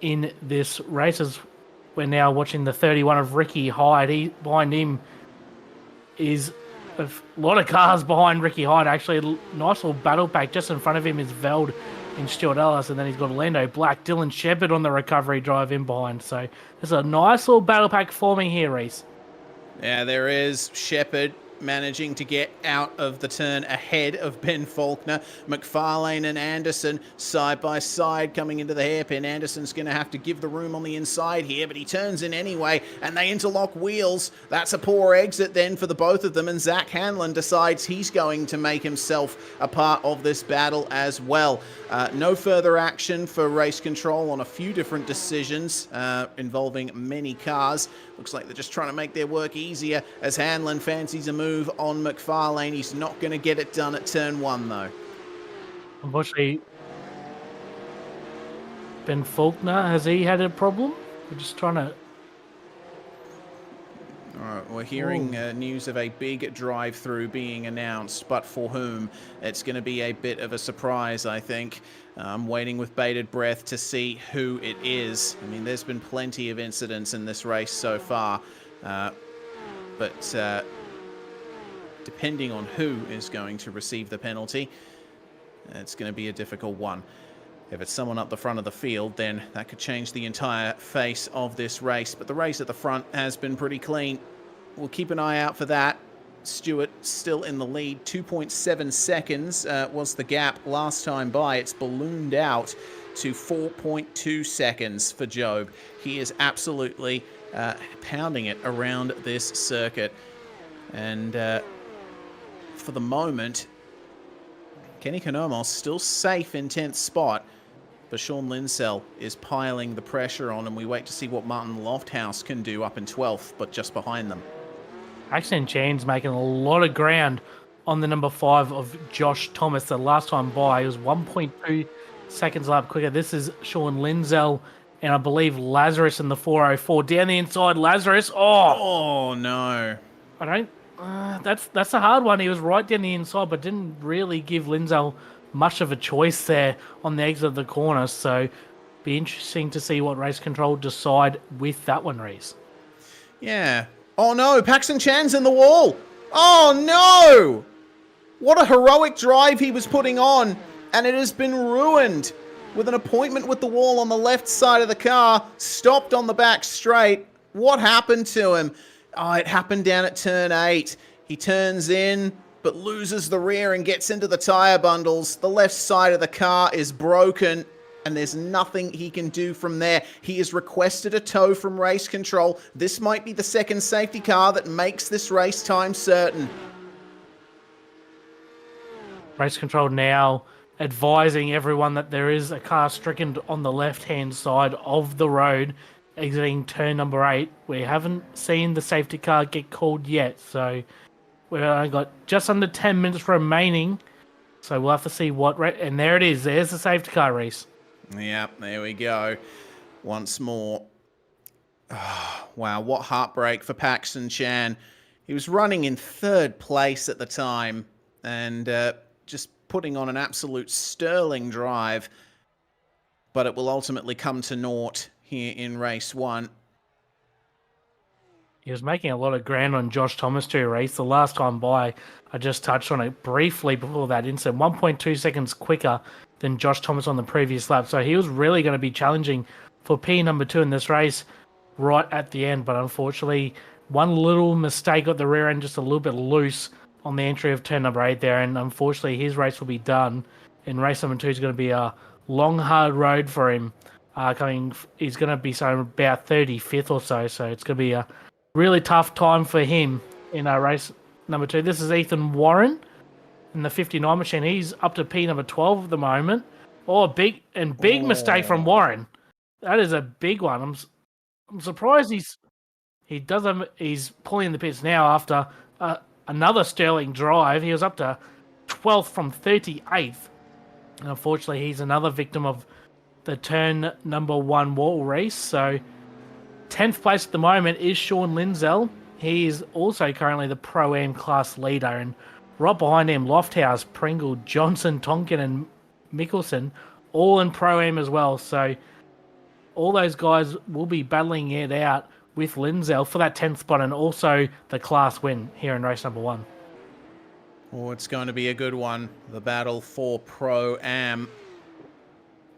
in this race. As we're now watching the 31 of Ricky Hyde. Behind him is a lot of cars behind Ricky Hyde, actually. A nice little battle pack. Just in front of him is Veld and Stuart Ellis, and then he's got Orlando Black, Dylan Shepherd on the recovery drive in behind. So there's a nice little battle pack forming here, Reese. Yeah, there is. Shepherd managing to get out of the turn ahead of Ben Faulkner. McFarlane and Anderson side by side coming into the hairpin. Anderson's going to have to give the room on the inside here, but he turns in anyway, and they interlock wheels. That's a poor exit then for the both of them, and Zach Hanlon decides he's going to make himself a part of this battle as well. No further action for race control on a few different decisions involving many cars. Looks like they're just trying to make their work easier as Hanlon fancies a move on McFarlane. He's not going to get it done at turn 1, though. Unfortunately, Ben Faulkner, has he had a problem? We're just trying to... All right, we're hearing news of a big drive-through being announced, but for whom? It's going to be a bit of a surprise, I think. I'm waiting with bated breath to see who it is. I mean, there's been plenty of incidents in this race so far, but depending on who is going to receive the penalty, it's going to be a difficult one. If it's someone up the front of the field, then that could change the entire face of this race. But the race at the front has been pretty clean. We'll keep an eye out for that. Stewart still in the lead. 2.7 seconds was the gap last time by. It's ballooned out to 4.2 seconds for Job. He is absolutely pounding it around this circuit. And for the moment, Kenny Konomos still safe in 10th spot. But Sean Linsell is piling the pressure on, and we wait to see what Martin Lofthouse can do up in 12th, but just behind them. Paxton Chan's making a lot of ground on the number 5 of Josh Thomas. The last time by, he was 1.2 seconds lap quicker. This is Sean Linsell, and I believe Lazarus in the 404. Down the inside, Lazarus. Oh no. I don't... that's a hard one. He was right down the inside, but didn't really give Linsell much of a choice there on the exit of the corner. So be interesting to see what race control decide with that one, Reese. Yeah. Oh no, Paxton Chan's in the wall. Oh no! What a heroic drive he was putting on, and it has been ruined with an appointment with the wall on the left side of the car, stopped on the back straight. What happened to him? Oh, it happened down at turn 8. He turns in, but loses the rear and gets into the tyre bundles. The left side of the car is broken, and there's nothing he can do from there. He has requested a tow from race control. This might be the second safety car that makes this race time certain. Race control now advising everyone that there is a car stricken on the left-hand side of the road exiting turn number 8. We haven't seen the safety car get called yet, so we've only got just under 10 minutes remaining. So we'll have to see what... And there it is. There's the safety car, Reese. Yeah, there we go. Once more. Oh, wow, what heartbreak for Paxton Chan. He was running in 3rd place at the time and just putting on an absolute sterling drive. But it will ultimately come to naught here in race 1. He was making a lot of ground on Josh Thomas too, Reese. The last time by, I just touched on it briefly before that incident. 1.2 seconds quicker than Josh Thomas on the previous lap. So he was really going to be challenging for P number 2 in this race right at the end. But unfortunately, one little mistake at the rear end, just a little bit loose on the entry of turn number 8 there. And unfortunately, his race will be done. And race number 2 is going to be a long, hard road for him. He's going to be about 35th or so. So it's going to be a really tough time for him in race number 2. This is Ethan Warren in the 59 machine. He's up to P number 12 at the moment. Oh, big mistake from Warren. That is a big one. I'm surprised he's pulling the pits now after another sterling drive. He was up to 12th from 38th. And unfortunately, he's another victim of the turn number 1 wall race. So 10th place at the moment is Sean Lindsell. He is also currently the Pro-Am class leader. And right behind him, Lofthouse, Pringle, Johnson, Tonkin and Mickelson, all in Pro-Am as well. So all those guys will be battling it out with Lindsell for that 10th spot and also the class win here in race number 1. Oh, it's going to be a good one. The battle for Pro-Am.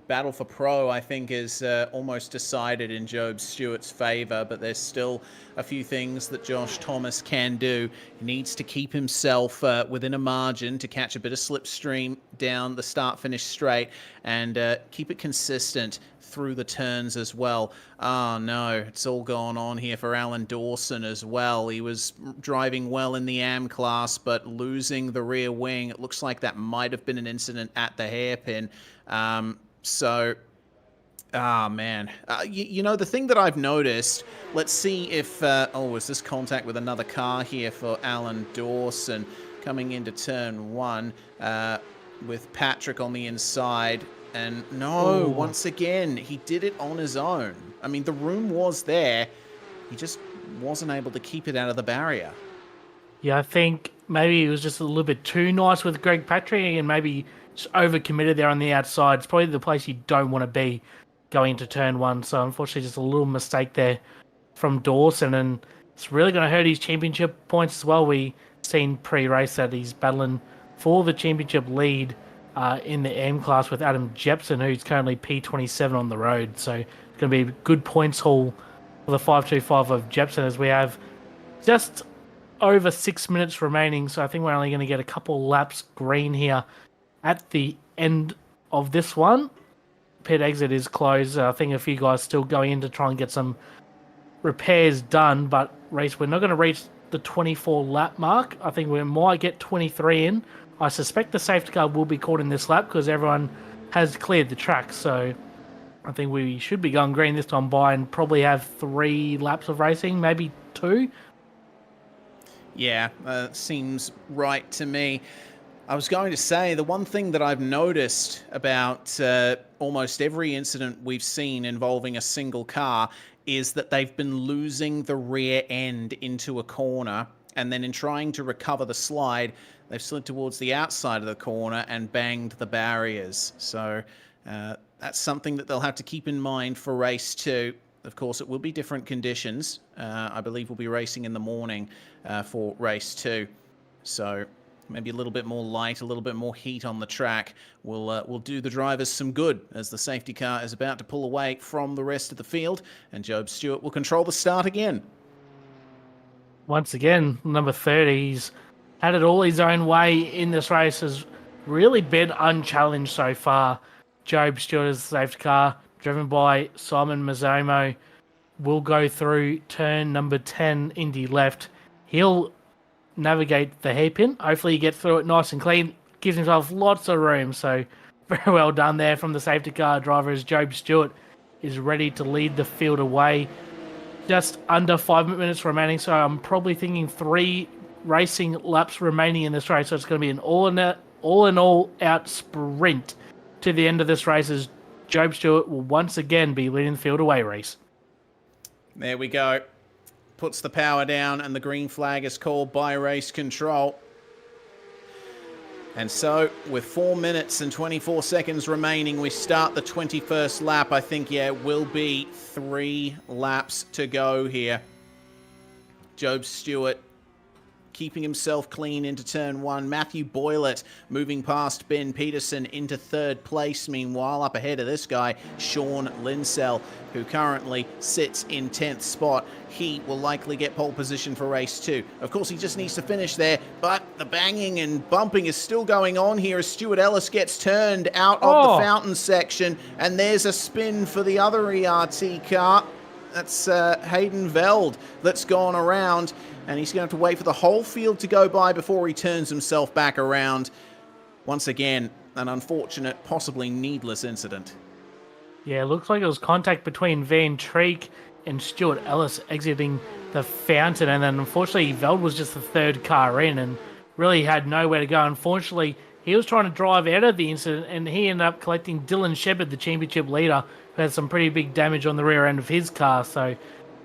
Battle for Pro, I think, is almost decided in Job Stewart's favour, but there's still a few things that Josh Thomas can do. He needs to keep himself within a margin to catch a bit of slipstream down the start-finish straight and keep it consistent through the turns as well. Oh no, it's all gone on here for Alan Dawson as well. He was driving well in the AM class, but losing the rear wing. It looks like that might have been an incident at the hairpin. So, man. You know, the thing that I've noticed, let's see if... is this contact with another car here for Alan Dawson coming into turn 1 with Patrick on the inside. And no, once again, he did it on his own. I mean, the room was there. He just wasn't able to keep it out of the barrier. Yeah, I think maybe he was just a little bit too nice with Greg Patrick and maybe just overcommitted there on the outside. It's probably the place you don't want to be going into turn 1. So unfortunately, just a little mistake there from Dawson. And it's really going to hurt his championship points as well. We seen pre-race that he's battling for the championship lead in the M class with Adam Jepson, who's currently P27 on the road. So it's going to be a good points haul for the 525 of Jepson as we have just over 6 minutes remaining. So I think we're only going to get a couple laps green here at the end of this one. Pit exit is closed. I think a few guys still going in to try and get some repairs done. But race, we're not going to reach the 24 lap mark. I think we might get 23 in. I suspect the safety car will be caught in this lap because everyone has cleared the track. So I think we should be going green this time by and probably have 3 laps of racing, maybe 2. Yeah, seems right to me. I was going to say, the one thing that I've noticed about almost every incident we've seen involving a single car is that they've been losing the rear end into a corner, and then in trying to recover the slide, they've slid towards the outside of the corner and banged the barriers. So that's something that they'll have to keep in mind for race 2. Of course, it will be different conditions. I believe we'll be racing in the morning for race 2. So maybe a little bit more light, a little bit more heat on the track will do the drivers some good as the safety car is about to pull away from the rest of the field, and Job Stewart will control the start again. once again, number 30, he's had it all his own way in this race, has really been unchallenged so far. Job Stewart is the safety car, driven by Simon Mazzomo, will go through turn number 10, Indy left. He'll navigate the hairpin. Hopefully he gets through it nice and clean. Gives himself lots of room, so very well done there from the safety car driver as Job Stewart is ready to lead the field away. Just under 5 minutes remaining, so I'm probably thinking 3 racing laps remaining in this race. So it's going to be an all out sprint to the end of this race as Job Stewart will once again be leading the field away, Reese. There we go. Puts the power down and the green flag is called by race control. And so, with 4 minutes and 24 seconds remaining, we start the 21st lap. I think, yeah, it will be 3 laps to go here. Job Stewart keeping himself clean into turn 1. Matthew Boylett moving past Ben Peterson into 3rd place. Meanwhile, up ahead of this guy, Sean Linsell, who currently sits in 10th spot. He will likely get pole position for race 2. Of course, he just needs to finish there, but the banging and bumping is still going on here as Stuart Ellis gets turned out of the fountain section, and there's a spin for the other ERT car. That's Hayden Veld that's gone around, and he's going to have to wait for the whole field to go by before he turns himself back around. Once again, an unfortunate, possibly needless incident. Yeah, it looks like it was contact between Van Treek and Stuart Ellis exiting the fountain, and then unfortunately Veld was just the 3rd car in and really had nowhere to go. Unfortunately, he was trying to drive out of the incident, and he ended up collecting Dylan Shepherd, the championship leader, who had some pretty big damage on the rear end of his car. So,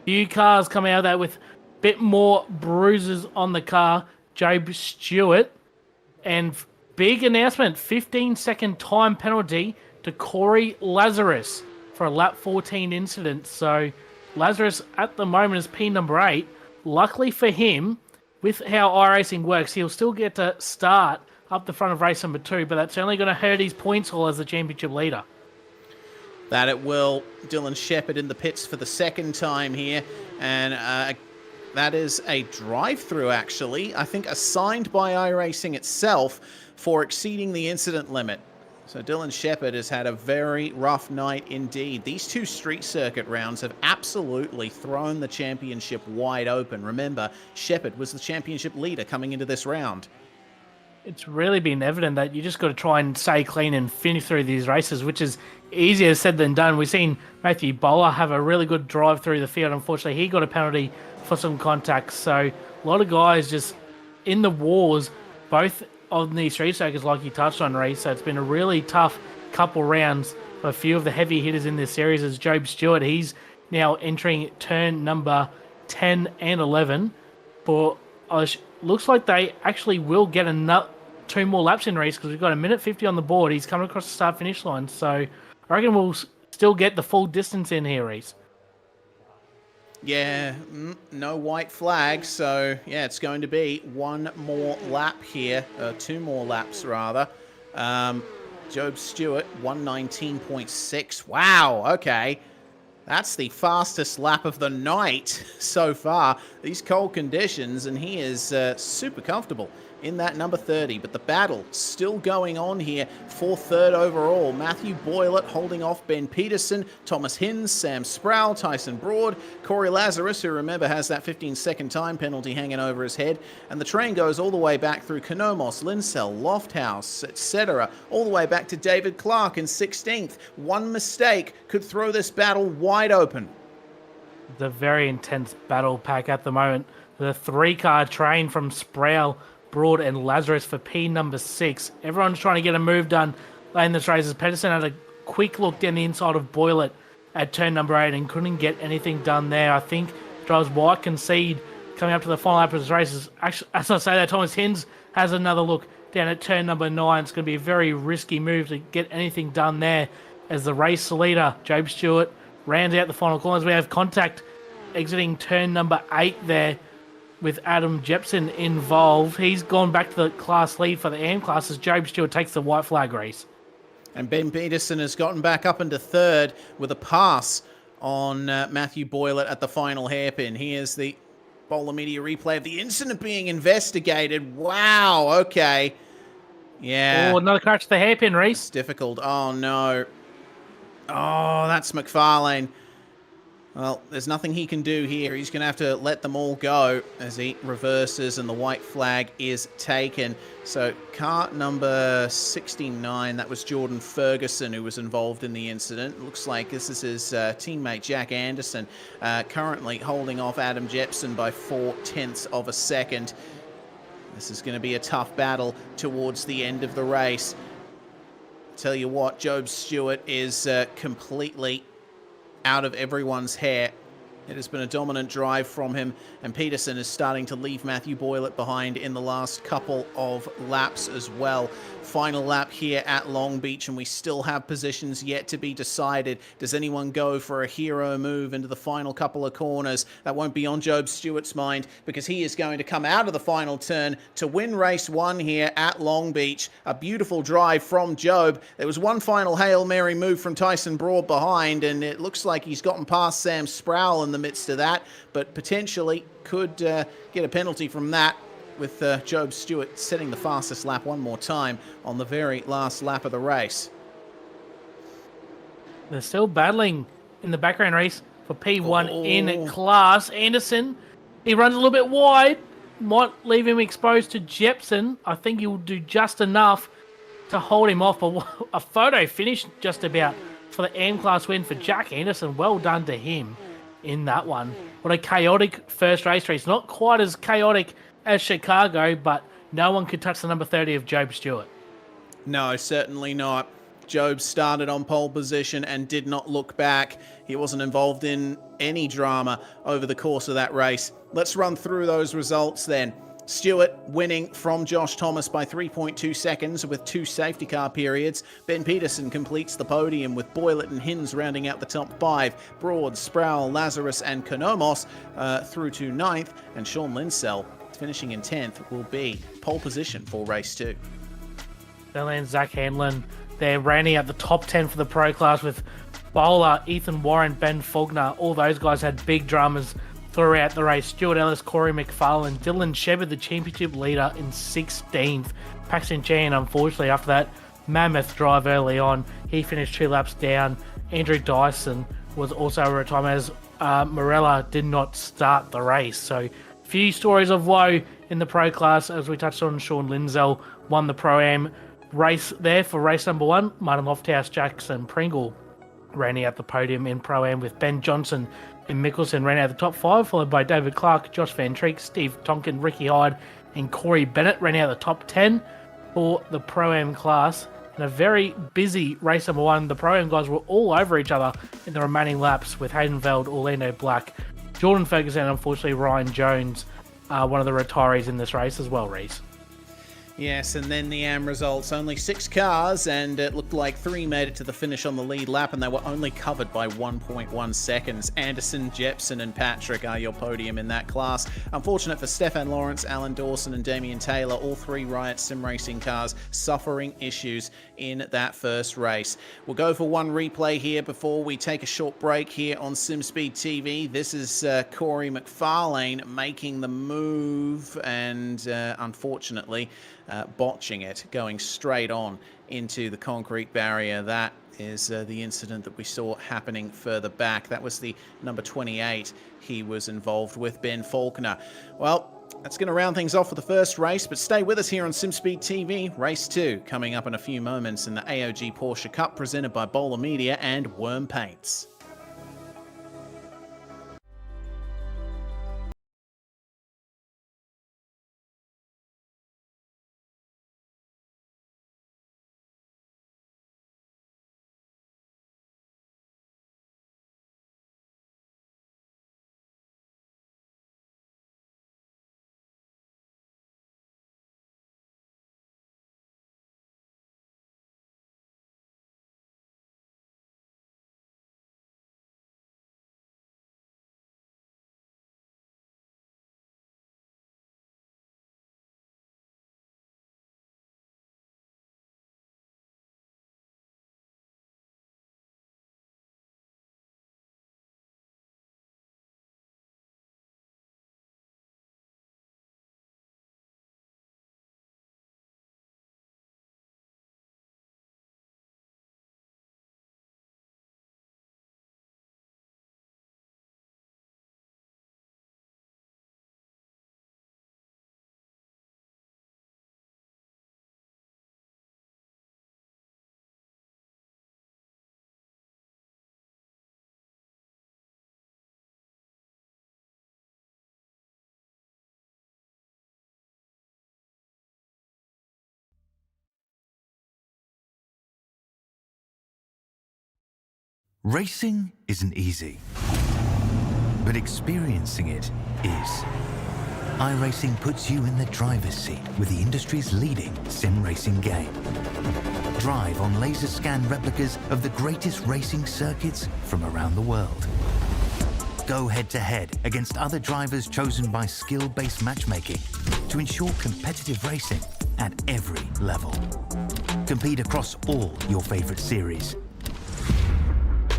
few cars coming out of that with a bit more bruises on the car. Job Stewart, and big announcement, 15-second time penalty to Corey Lazarus for a lap 14 incident. So, Lazarus at the moment is P number 8. Luckily for him, with how iRacing works, he'll still get to start up the front of race number 2, but that's only going to hurt his points haul as the championship leader. That it will. Dylan Shepherd in the pits for the 2nd time here, and that is a drive-through, actually, I think assigned by iRacing itself for exceeding the incident limit. So Dylan Shepherd has had a very rough night indeed. These 2 street circuit rounds have absolutely thrown the championship wide open. Remember, Shepherd was the championship leader coming into this round. It's really been evident that you just got to try and stay clean and finish through these races, which is easier said than done. We've seen Matthew Bowler have a really good drive through the field. Unfortunately, he got a penalty for some contacts. So a lot of guys just in the wars, both on these street circuits like you touched on, Reece. So it's been a really tough couple rounds for a few of the heavy hitters in this series. As Job Stewart, he's now entering turn number 10 and 11. But looks like they actually will get 2 more laps in race because we've got 1:50 on the board. He's coming across the start-finish line. So I reckon we'll still get the full distance in here, Reece. Yeah, no white flag, so yeah, it's going to be 1 more lap here, 2 more laps rather. Job Stewart, 1:19.6. Wow, okay. That's the fastest lap of the night so far. These cold conditions, and he is super comfortable in that number 30. But the battle still going on here for 3rd overall. Matthew Boylett holding off Ben Peterson, Thomas Hinz, Sam Sproul, Tyson Broad, Corey Lazarus, who remember has that 15-second time penalty hanging over his head. And the train goes all the way back through Konomos, Linsell, Lofthouse, etc. All the way back to David Clark in 16th. One mistake could throw this battle wide open. It's a very intense battle pack at the moment. The 3-car train from Sproul, Broad and Lazarus for P number 6. Everyone's trying to get a move done late in this race. Pedersen had a quick look down the inside of Boylett at turn number 8 and couldn't get anything done there. I think drivers might concede coming up to the final lap of this race. Actually, as I say that, Thomas Hinz has another look down at turn number 9. It's going to be a very risky move to get anything done there as the race leader, Job Stewart, rounds out the final corners. We have contact exiting turn number 8 there with Adam Jepson involved. He's gone back to the class lead for the AM class as Job Stewart takes the white flag race. And Ben Peterson has gotten back up into 3rd with a pass on Matthew Boylett at the final hairpin. He is the Bowler Media replay of the incident being investigated. Wow, okay. Yeah. Oh, another crash to the hairpin, Reese. It's difficult. Oh, no. Oh, that's McFarlane. Well, there's nothing he can do here. He's going to have to let them all go as he reverses and the white flag is taken. So car number 69, that was Jordan Ferguson who was involved in the incident. Looks like this is his teammate Jack Anderson, currently holding off Adam Jepson by 0.4 of a second. This is going to be a tough battle towards the end of the race. Tell you what, Job Stewart is completely out of everyone's hair. It has been a dominant drive from him, and Peterson is starting to leave Matthew Boylett behind in the last couple of laps as well. Final lap here at Long Beach, and we still have positions yet to be decided. Does anyone go for a hero move into the final couple of corners? That won't be on Job Stewart's mind, because he is going to come out of the final turn to win race 1 here at Long Beach. A beautiful drive from Job. There was one final Hail Mary move from Tyson Broad behind, and it looks like he's gotten past Sam Sproul in the midst of that, but potentially could get a penalty from that, with Job Stewart setting the fastest lap one more time on the very last lap of the race. They're still battling in the background race for P1 in class. Anderson, he runs a little bit wide, might leave him exposed to Jepson. I think he'll do just enough to hold him off, but a photo finish just about for the M class win for Jack Anderson. Well done to him in that one. What a chaotic first race. Not quite as chaotic as Chicago, but no one could touch the number 30 of Job Stewart. No, certainly not. Job started on pole position and did not look back. He wasn't involved in any drama over the course of that race. Let's run through those results then. Stewart winning from Josh Thomas by 3.2 seconds with 2 safety car periods. Ben Peterson completes the podium with Boylett and Hinz rounding out the top 5. Broad, Sproul, Lazarus and Konomos through to 9th. And Sean Linsell finishing in 10th will be pole position for race 2. Then Zach Hamlin, they're rounding out the top 10 for the pro class with Bowler, Ethan Warren, Ben Faulkner. All those guys had big dramas throughout the race. Stuart Ellis, Corey McFarlane, Dylan Shepard, the championship leader in 16th. Paxton Chan, unfortunately, after that mammoth drive early on, he finished 2 laps down. Andrew Dyson was also a retirement as Morella did not start the race. So few stories of woe in the pro class, as we touched on. Sean Lindsell won the Pro-Am race there for race number 1. Martin Lofthouse, Jackson Pringle rounding out the podium in Pro-Am with Ben Johnson and Mickelson ran out the top 5, followed by David Clark, Josh Van Treek, Steve Tonkin, Ricky Hyde and Corey Bennett ran out the top 10 for the Pro-Am class. In a very busy race number 1, the Pro-Am guys were all over each other in the remaining laps with Hayden Veld, Orlando Black, Jordan Ferguson, and unfortunately Ryan Jones, one of the retirees in this race as well, Reese. Yes, and then the AM results. Only 6 cars, and it looked like 3 made it to the finish on the lead lap, and they were only covered by 1.1 seconds. Anderson, Jepson, and Patrick are your podium in that class. Unfortunate for Stefan Lawrence, Alan Dawson, and Damian Taylor, all 3 Riot Sim Racing cars suffering issues in that first race. We'll go for one replay here before we take a short break here on SimSpeed TV. This is Corey McFarlane making the move, and unfortunately botching it, going straight on into the concrete barrier. That is the incident that we saw happening further back. That was the number 28 he was involved with, Ben Faulkner. Well, that's going to round things off for the first race, but stay with us here on SimSpeed TV. Race 2 coming up in a few moments in the AOG Porsche Cup presented by Bowler Media and WormPaints. Racing isn't easy, but experiencing it is. iRacing puts you in the driver's seat with the industry's leading sim racing game. Drive on laser scan replicas of the greatest racing circuits from around the world. Go head-to-head against other drivers chosen by skill-based matchmaking to ensure competitive racing at every level. Compete across all your favorite series.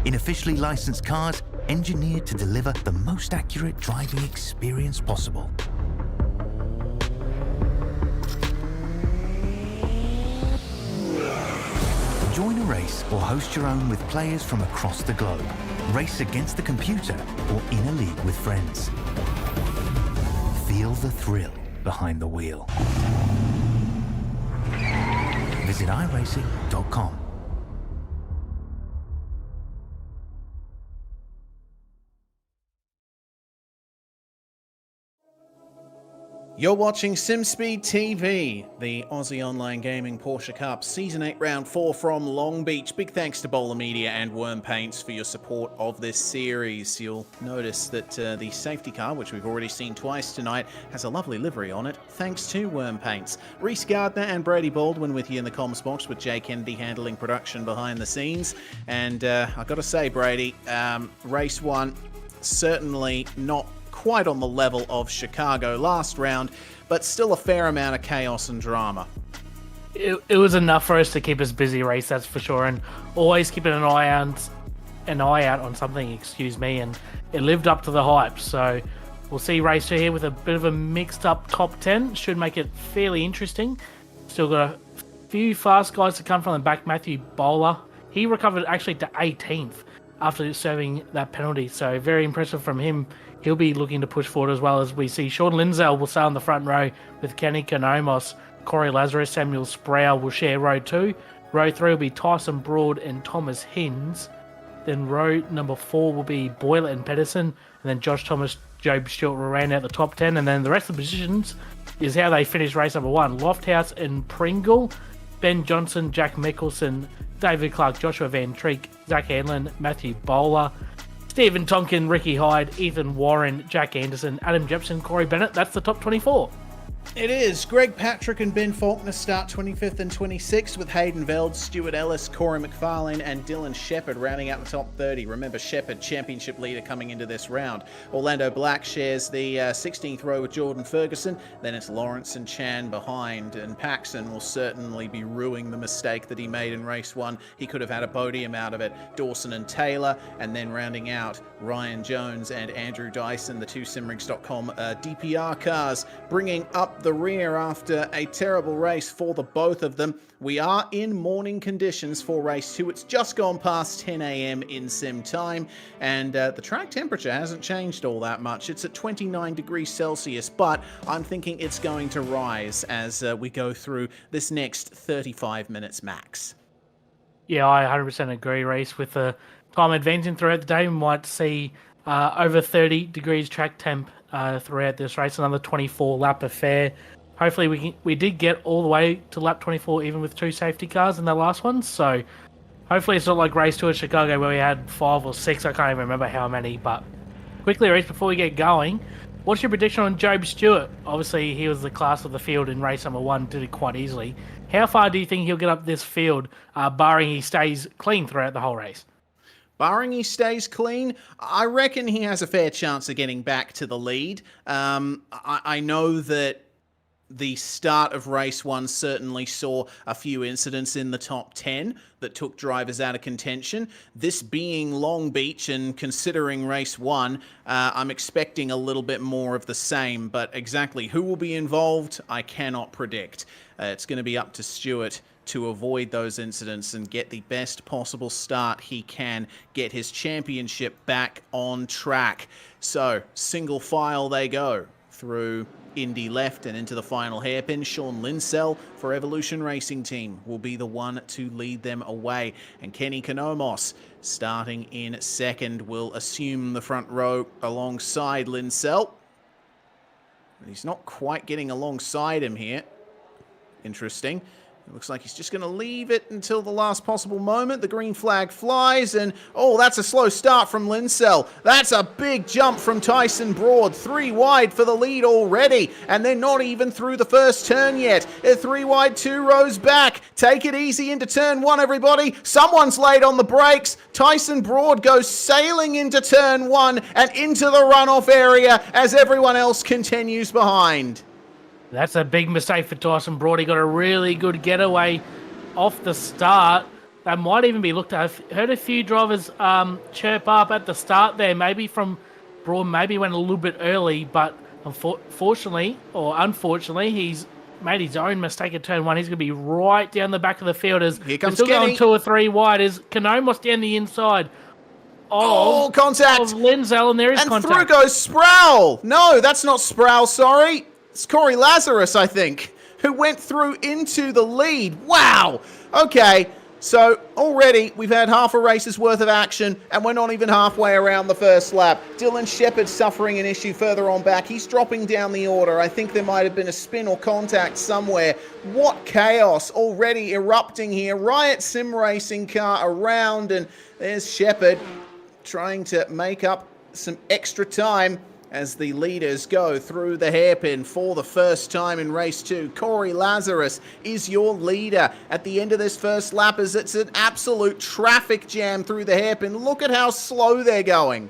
In officially licensed cars, engineered to deliver the most accurate driving experience possible. Join a race or host your own with players from across the globe. Race against the computer or in a league with friends. Feel the thrill behind the wheel. Visit iRacing.com. You're watching SimSpeed TV, the Aussie online gaming Porsche Cup Season 8 Round 4 from Long Beach. Big thanks to Bowler Media and WormPaints for your support of this series. You'll notice that the safety car, which we've already seen twice tonight, has a lovely livery on it, thanks to WormPaints. Reese Gardner and Brady Baldwin with you in the comms box, with Jay Kennedy handling production behind the scenes. And I've got to say, Brady, race 1, certainly not quite on the level of Chicago last round, but still a fair amount of chaos and drama. It was enough for us to keep us busy, race, that's for sure, and always keeping an eye out on something, and it lived up to the hype. So we'll see race 2 here with a bit of a mixed up top 10. Should make it fairly interesting. Still got a few fast guys to come from the back. Matthew Bowler, he recovered actually to 18th after serving that penalty, so very impressive from him. He'll be looking to push forward, as well as we see Sean Lindsell will stay on the front row with Kenny Konomos. Corey Lazarus, Samuel Sproul will share row 2. Row 3 will be Tyson Broad and Thomas Hins. Then row number 4 will be Boyler and Pedersen. And then Josh Thomas, Job Stewart will round out the top 10. And then the rest of the positions is how they finish race number 1. Lofthouse and Pringle, Ben Johnson, Jack Mickelson, David Clark, Joshua Van Treek, Zach Hanlon, Matthew Bowler, Stephen Tonkin, Ricky Hyde, Ethan Warren, Jack Anderson, Adam Jepson, Corey Bennett. That's the top 24. It is. Greg Patrick and Ben Faulkner start 25th and 26th, with Hayden Veld, Stuart Ellis, Corey McFarlane and Dylan Shepherd rounding out the top 30. Remember, Shepherd, championship leader coming into this round. Orlando Black shares the 16th row with Jordan Ferguson. Then it's Lawrence and Chan behind, and Paxson will certainly be rueing the mistake that he made in race 1. He could have had a podium out of it. Dawson and Taylor, and then rounding out Ryan Jones and Andrew Dyson, the two Simrigs.com DPR cars, bringing up the rear after a terrible race for the both of them. We are in morning conditions for race 2. It's just gone past 10 a.m. in sim time, and the track temperature hasn't changed all that much. It's at 29 degrees Celsius, but I'm thinking it's going to rise as we go through this next 35 minutes max. Yeah, I 100% agree, Reese. With the time advancing throughout the day, we might see over 30 degrees track temp throughout this race, another 24 lap affair. Hopefully we did get all the way to lap 24 even with 2 safety cars in the last one, so hopefully it's not like race 2 at Chicago where we had 5 or 6, I can't even remember how many. But quickly, Reese, before we get going, what's your prediction on Job Stewart? Obviously he was the class of the field in race number 1, did it quite easily. How far do you think he'll get up this field, barring he stays clean throughout the whole race? Barring he stays clean, I reckon he has a fair chance of getting back to the lead. I know that the start of race 1 certainly saw a few incidents in the top 10 that took drivers out of contention. This being Long Beach and considering race 1, I'm expecting a little bit more of the same, but exactly who will be involved, I cannot predict. It's going to be up to Stewart to avoid those incidents and get the best possible start he can, get his championship back on track. So, single file they go through Indy left and into the final hairpin. Sean Linsell for Evolution Racing Team will be the one to lead them away. And Kenny Konomos, starting in second, will assume the front row alongside Linsell. He's not quite getting alongside him here. Interesting. It looks like he's just going to leave it until the last possible moment. The green flag flies, and oh, that's a slow start from Linsell. That's a big jump from Tyson Broad. 3 wide for the lead already, and they're not even through the first turn yet. They're 3 wide, 2 rows back. Take it easy into turn 1, everybody. Someone's late on the brakes. Tyson Broad goes sailing into turn 1 and into the runoff area as everyone else continues behind. That's a big mistake for Tyson Broad. He got a really good getaway off the start. That might even be looked at. I've heard a few drivers chirp up at the start there. Maybe from Broad, maybe went a little bit early, but unfortunately, he's made his own mistake at turn 1. He's going to be right down the back of the field as here comes still Kenny. going 2 or 3 wide. Is Kanomos down the inside? Contact! Of Lindsell, and there is contact. And through goes Sproul. No, that's not Sproul, sorry. It's Corey Lazarus, I think, who went through into the lead. Wow. Okay, so already we've had half a race's worth of action, and we're not even halfway around the first lap. Dylan Shepherd suffering an issue further on back. He's dropping down the order. I think there might have been a spin or contact somewhere. What chaos already erupting here. Riot Sim Racing car around, and there's Shepherd trying to make up some extra time as the leaders go through the hairpin for the first time in race 2. Corey Lazarus is your leader at the end of this first lap as it's an absolute traffic jam through the hairpin. Look at how slow they're going.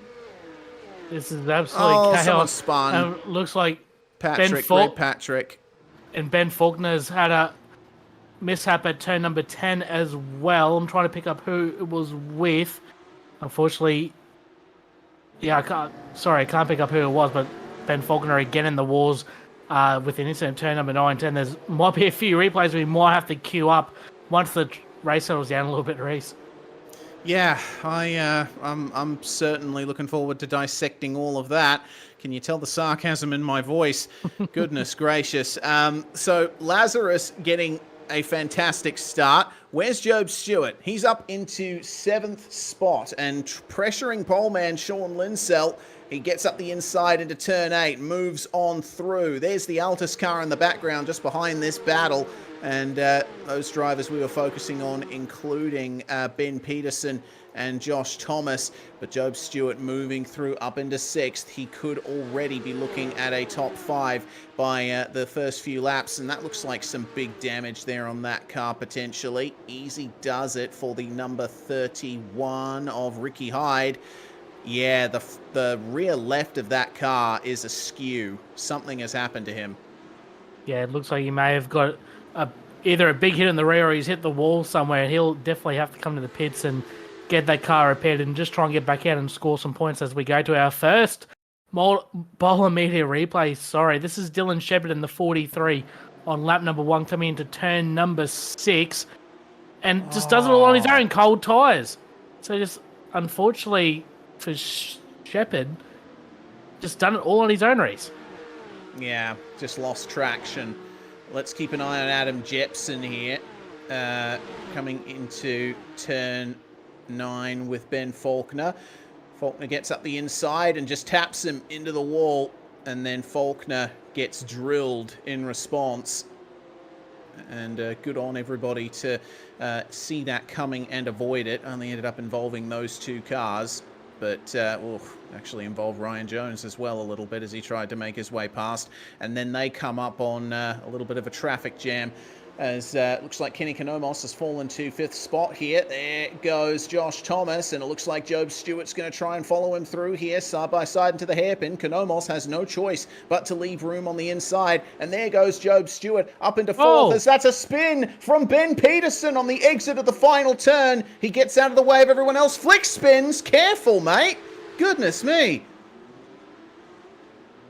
This is absolutely chaos. Someone spun. Looks like Patrick, Patrick. And Ben Faulkner's had a mishap at turn number 10 as well. I'm trying to pick up who it was with. Unfortunately, yeah, I can't pick up who it was, but Ben Faulkner again in the walls with an incident turn number 9, 10. There's might be a few replays we might have to queue up once the race settles down a little bit, Reese. Yeah, I'm certainly looking forward to dissecting all of that. Can you tell the sarcasm in my voice? Goodness gracious. So Lazarus getting a fantastic start. Where's Job Stewart? He's up into 7th spot and pressuring poleman Sean Linsell. He gets up the inside into turn 8, moves on through. There's the Altus car in the background just behind this battle. And those drivers we were focusing on, including Ben Peterson and Josh Thomas. But Job Stewart moving through up into 6th. He could already be looking at a top 5 by the first few laps. And that looks like some big damage there on that car potentially. Easy does it for the number 31 of Ricky Hyde. Yeah, the rear left of that car is askew. Something has happened to him. Yeah, it looks like he may have got either a big hit in the rear or he's hit the wall somewhere. He'll definitely have to come to the pits and get that car repaired and just try and get back out and score some points as we go to our first bowler media replay. Sorry, this is Dylan Shepherd in the 43 on lap number 1 coming into turn number 6 and just does it all on his own, cold tyres. So just unfortunately for Shepherd, just done it all on his own, Reese. Yeah, just lost traction. Let's keep an eye on Adam Jepson here, coming into turn 9 with Ben Faulkner. Faulkner gets up the inside and just taps him into the wall, and then Faulkner gets drilled in response. And good on everybody to see that coming and avoid it. Only ended up involving those 2 cars. But actually involved Ryan Jones as well a little bit as he tried to make his way past. And then they come up on a little bit of a traffic jam as looks like Kenny Kanomos has fallen to 5th spot here. There goes Josh Thomas, and it looks like Job Stewart's going to try and follow him through here side by side into the hairpin. Kanomos has no choice but to leave room on the inside, and there goes Job Stewart up into 4th as that's a spin from Ben Peterson on the exit of the final turn. He gets out of the way of everyone else. Flick spins. Careful, mate. Goodness me.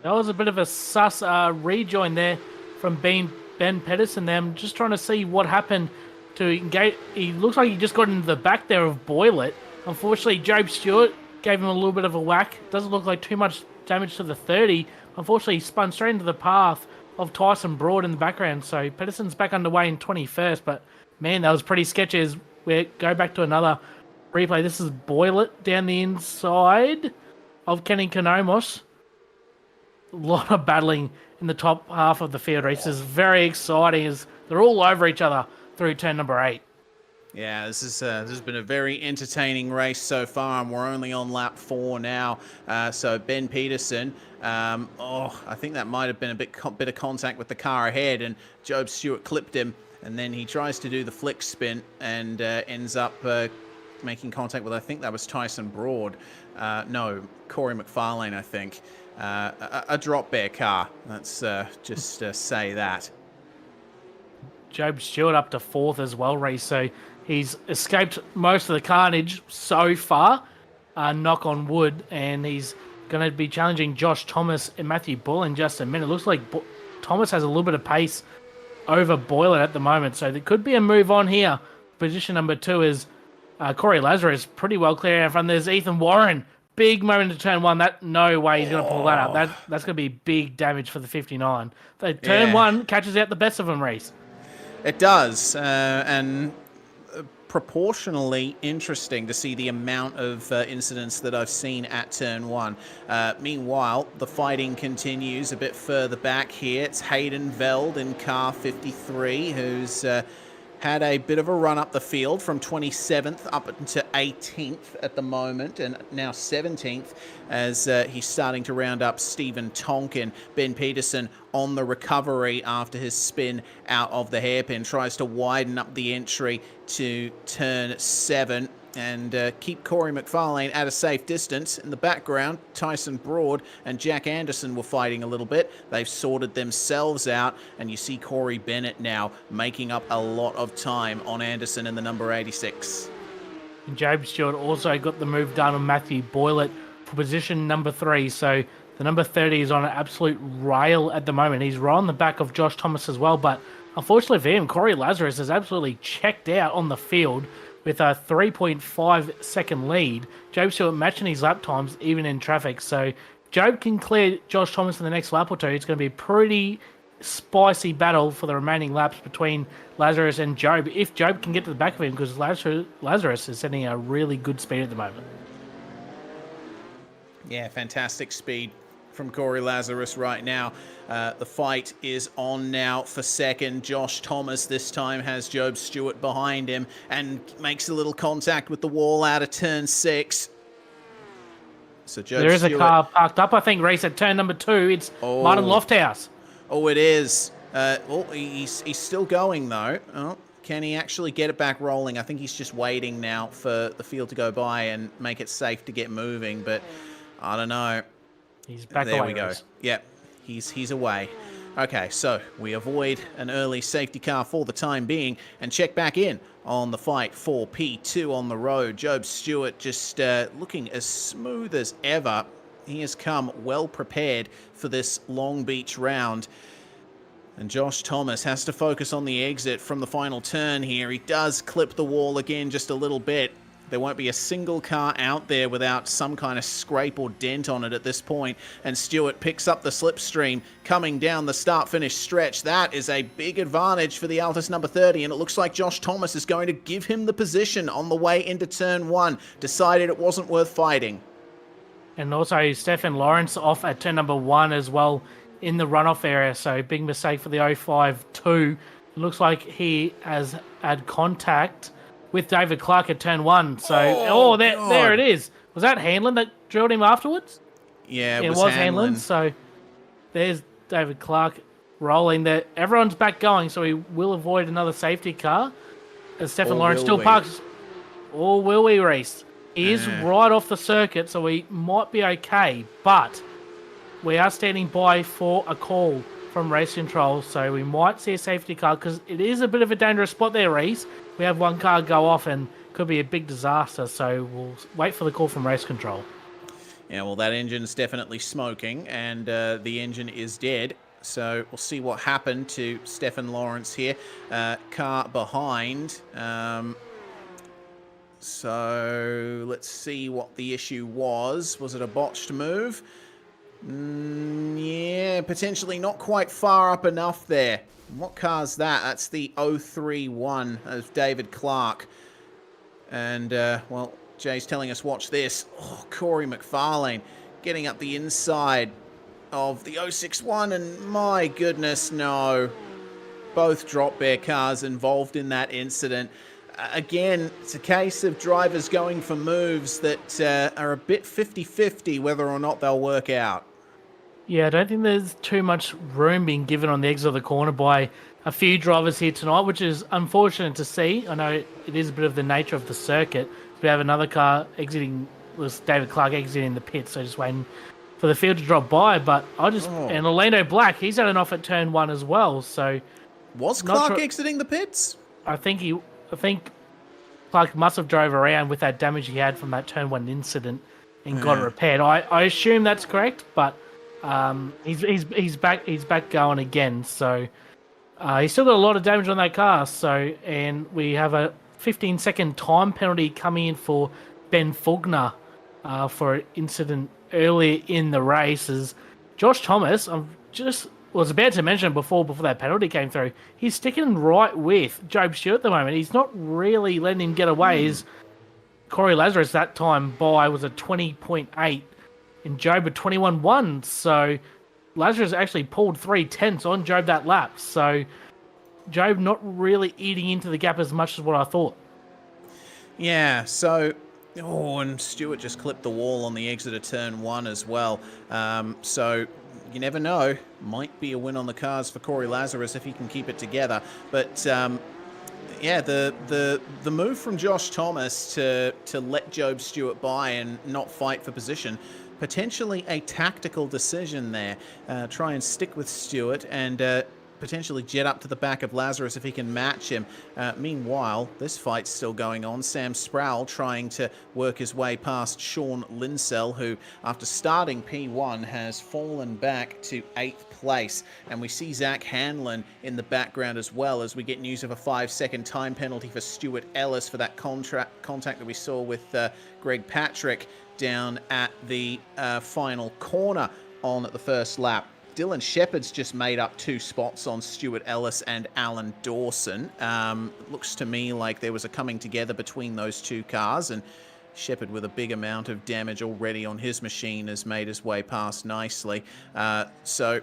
That was a bit of a sus rejoin there from Ben Pedersen there. I'm just trying to see what happened to engage. He looks like he just got into the back there of Boylet. Unfortunately, Job Stewart gave him a little bit of a whack. Doesn't look like too much damage to the 30. Unfortunately, he spun straight into the path of Tyson Broad in the background. So Pedersen's back underway in 21st. But man, that was pretty sketchy as we go back to another replay. This is Boylet down the inside of Kenny Kanomos. A lot of battling in the top half of the field race. Is very exciting as they're all over each other. through turn number 8. Yeah, this has been a very entertaining race so far, and we're only on lap 4 now. So Ben Peterson, I think that might have been a bit of contact with the car ahead, and Job Stewart clipped him, and then he tries to do the flick spin and ends up making contact with, I think that was Tyson Broad. No, Corey McFarlane, I think. A drop bear car. Let's just say that. Job Stewart up to 4th as well, Reese. So he's escaped most of the carnage so far, knock on wood, and he's going to be challenging Josh Thomas and Matthew Bull in just a minute. Looks like Thomas has a little bit of pace over Boylan at the moment, so there could be a move on here. Position number 2 is Corey Lazarus, pretty well clear in front. There's Ethan Warren. Big moment to turn 1. That no way he's going to pull that up. That's going to be big damage for the 59. So turn 1 catches out the best of them, Reese. It does, and proportionally interesting to see the amount of incidents that I've seen at turn 1. Meanwhile, the fighting continues a bit further back here. It's Hayden Veld in car 53, who's had a bit of a run up the field from 27th up into 18th at the moment, and now 17th as he's starting to round up Stephen Tonkin. Ben Peterson on the recovery after his spin out of the hairpin, tries to widen up the entry to turn 7 and keep Corey McFarlane at a safe distance. In the background, Tyson Broad and Jack Anderson were fighting a little bit. They've sorted themselves out, and you see Corey Bennett now making up a lot of time on Anderson in the number 86. And Job Stewart also got the move done on Matthew Boylett for position number 3. So the number 30 is on an absolute rail at the moment. He's right on the back of Josh Thomas as well, but unfortunately for him, Corey Lazarus has absolutely checked out on the field with a 3.5 second lead. Job Stewart matching his lap times even in traffic. So Job can clear Josh Thomas in the next lap or two. It's going to be a pretty spicy battle for the remaining laps between Lazarus and Job, if Job can get to the back of him, because Lazarus is setting a really good speed at the moment. Yeah, fantastic speed from Corey Lazarus right now. The fight is on now for second. Josh Thomas this time has Job Stewart behind him and makes a little contact with the wall out of turn 6. So there is a car parked up, I think, Reese, at turn number 2. It's Martin Lofthouse. Oh, it is. He's still going, though. Oh, can he actually get it back rolling? I think he's just waiting now for the field to go by and make it safe to get moving, but I don't know. He's back there away. There we go. Yep, he's away. Okay, so we avoid an early safety car for the time being and check back in on the fight for P2 on the road. Job Stewart just looking as smooth as ever. He has come well prepared for this Long Beach round. And Josh Thomas has to focus on the exit from the final turn here. He does clip the wall again just a little bit. There won't be a single car out there without some kind of scrape or dent on it at this point. And Stewart picks up the slipstream coming down the start-finish stretch. That is a big advantage for the Altus number 30. And it looks like Josh Thomas is going to give him the position on the way into turn 1. Decided it wasn't worth fighting. And also Stefan Lawrence off at turn number 1 as well in the runoff area. So big mistake for the 05-2. It looks like he has had contact with David Clark at turn 1. So, there it is. Was that Hanlon that drilled him afterwards? Yeah, it was Hanlon. So there's David Clark rolling there. Everyone's back going, so he will avoid another safety car. As Stefan Lawrence still parks. Or will we, Reese? He is right off the circuit, so we might be okay. But we are standing by for a call from race control, so we might see a safety car, because it is a bit of a dangerous spot there, Reese. We have one car go off and could be a big disaster, so we'll wait for the call from race control. Yeah, well, that engine's definitely smoking, and the engine is dead. So we'll see what happened to Stefan Lawrence here. Car behind. So let's see what the issue was. Was it a botched move? Yeah, potentially not quite far up enough there. What car's that? That's the 031 of David Clark. And, well, Jay's telling us, watch this. Oh, Corey McFarlane getting up the inside of the 061, and my goodness, no. both drop bear cars involved in that incident. Again, it's a case of drivers going for moves that are a bit 50-50 whether or not they'll work out. Yeah, I don't think there's too much room being given on the exit of the corner by a few drivers here tonight, which is unfortunate to see. I know it is a bit of the nature of the circuit. We have another car exiting, was David Clark exiting the pit, so just waiting for the field to drop by. But and Orlando Black, he's had an off at turn 1 as well. So was Clark exiting the pits? I think Clark must have drove around with that damage he had from that turn 1 incident and got it repaired. I assume that's correct, but he's back going again. So he's still got a lot of damage on that car. So and we have a 15-second time penalty coming in for Ben Faulkner for an incident earlier in the race. As Josh Thomas, was about to mention before that penalty came through, he's sticking right with Job Stewart at the moment. He's not really letting him get away. As Corey Lazarus that time by was a 20.8 and Job a 21.1. So Lazarus actually pulled 3/10 on Job that lap. So Job not really eating into the gap as much as what I thought. Yeah, so... Oh, and Stewart just clipped the wall on the exit of turn 1 as well. So you never know. Might be a win on the cards for Corey Lazarus if he can keep it together. But yeah, the move from Josh Thomas to let Job Stewart by and not fight for position, potentially a tactical decision there. Try and stick with Stewart and potentially jet up to the back of Lazarus if he can match him. Meanwhile, this fight's still going on. Sam Sproul trying to work his way past Sean Linsell, who, after starting P1, has fallen back to 8th place. And we see Zach Hanlon in the background as well, as we get news of a 5-second time penalty for Stuart Ellis for that contact that we saw with Greg Patrick down at the final corner on the first lap. Dylan Shepherd's just made up 2 spots on Stuart Ellis and Alan Dawson. Looks to me like there was a coming together between those 2 cars, and Shepherd, with a big amount of damage already on his machine, has made his way past nicely. So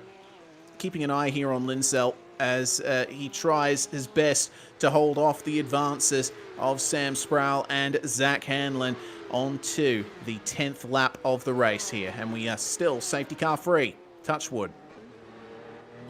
keeping an eye here on Linsell as he tries his best to hold off the advances of Sam Sproul and Zach Hanlon onto the 10th lap of the race here. And we are still safety car free. Touch wood.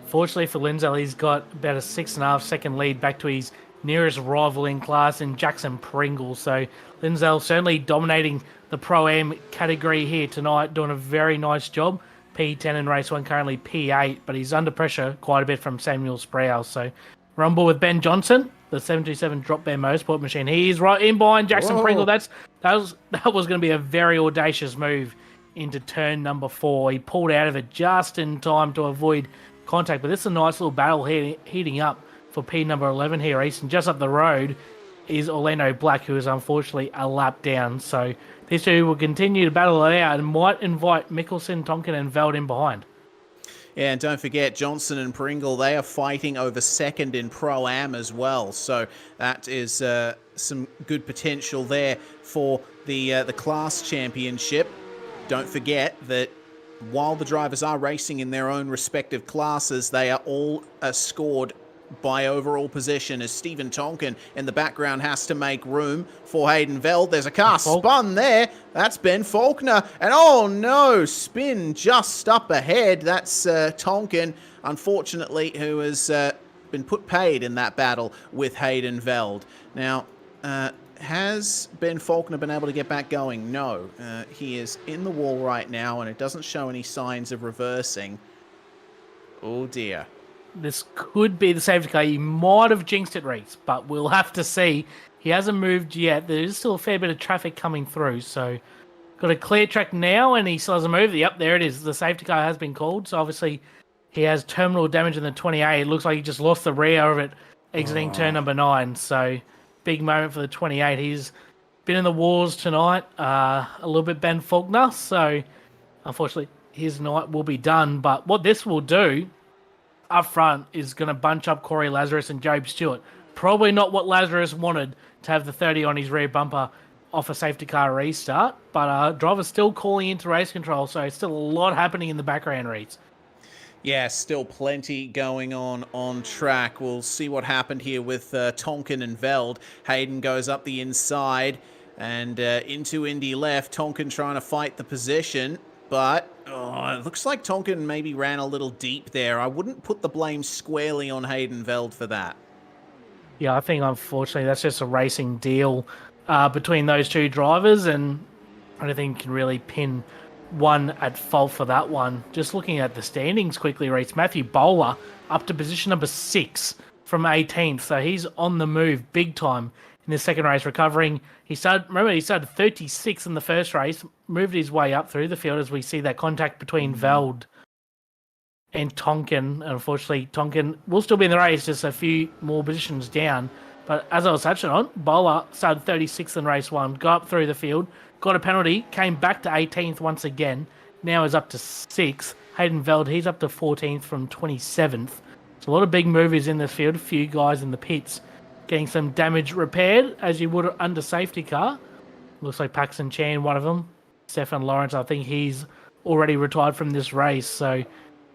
Fortunately for Linsell, he's got about a 6.5 second lead back to his nearest rival in class in Jackson Pringle. So Linsell certainly dominating the Pro-Am category here tonight, doing a very nice job. P10 in race 1, currently P8, but he's under pressure quite a bit from Samuel Sproul. So we're on board with Ben Johnson, the 727 Drop Bear Motorsport machine. He's right in behind Jackson Pringle. That was going to be a very audacious move into turn number 4. He pulled out of it just in time to avoid contact, but this is a nice little battle here, heating up for P number 11 here, East. And just up the road is Orlando Black, who is unfortunately a lap down. So these two will continue to battle it out and might invite Mickelson, Tonkin and Veld in behind. Yeah, and don't forget, Johnson and Pringle, they are fighting over second in Pro-Am as well. So that is some good potential there for the class championship. Don't forget that while the drivers are racing in their own respective classes, they are all scored by overall position, as Stephen Tonkin in the background has to make room for Hayden Veld. There's a car spun there. That's Ben Faulkner. And oh no, spin just up ahead. That's Tonkin, unfortunately, who has been put paid in that battle with Hayden Veld. Now, has Ben Faulkner been able to get back going? No. He is in the wall right now, and it doesn't show any signs of reversing. Oh, dear. This could be the safety car. He might have jinxed it, Reese, but we'll have to see. He hasn't moved yet. There is still a fair bit of traffic coming through, so got a clear track now, and he still hasn't moved. Yep, there it is. The safety car has been called, so obviously he has terminal damage in the 28. It looks like he just lost the rear of it exiting turn number 9, so big moment for the 28. He's been in the wars tonight, a little bit Ben Faulkner, so unfortunately his night will be done. But what this will do up front is going to bunch up Corey Lazarus and Job Stewart. Probably not what Lazarus wanted, to have the 30 on his rear bumper off a safety car restart, but driver's still calling into race control, so it's still a lot happening in the background, Reeds. Yeah, still plenty going on track. We'll see what happened here with Tonkin and Veld. Hayden goes up the inside and into Indy left. Tonkin trying to fight the position, but it looks like Tonkin maybe ran a little deep there. I wouldn't put the blame squarely on Hayden Veld for that. Yeah, I think unfortunately that's just a racing deal between those two drivers, and I don't think you can really pin one at fault for that one. Just looking at the standings quickly, Reese, Matthew Bowler up to position number 6 from 18th, so he's on the move big time in the second race, recovering. He started 36th in the first race, moved his way up through the field as we see that contact between Veld and Tonkin. Unfortunately, Tonkin will still be in the race, just a few more positions down. But as I was touching on, Bowler started 36th in race 1, got up through the field, got a penalty, came back to 18th once again, now is up to 6th. Hayden Veld, he's up to 14th from 27th. So a lot of big movers in this field, a few guys in the pits getting some damage repaired, as you would under safety car. Looks like Paxton Chan, one of them. Stefan Lawrence, I think he's already retired from this race, so a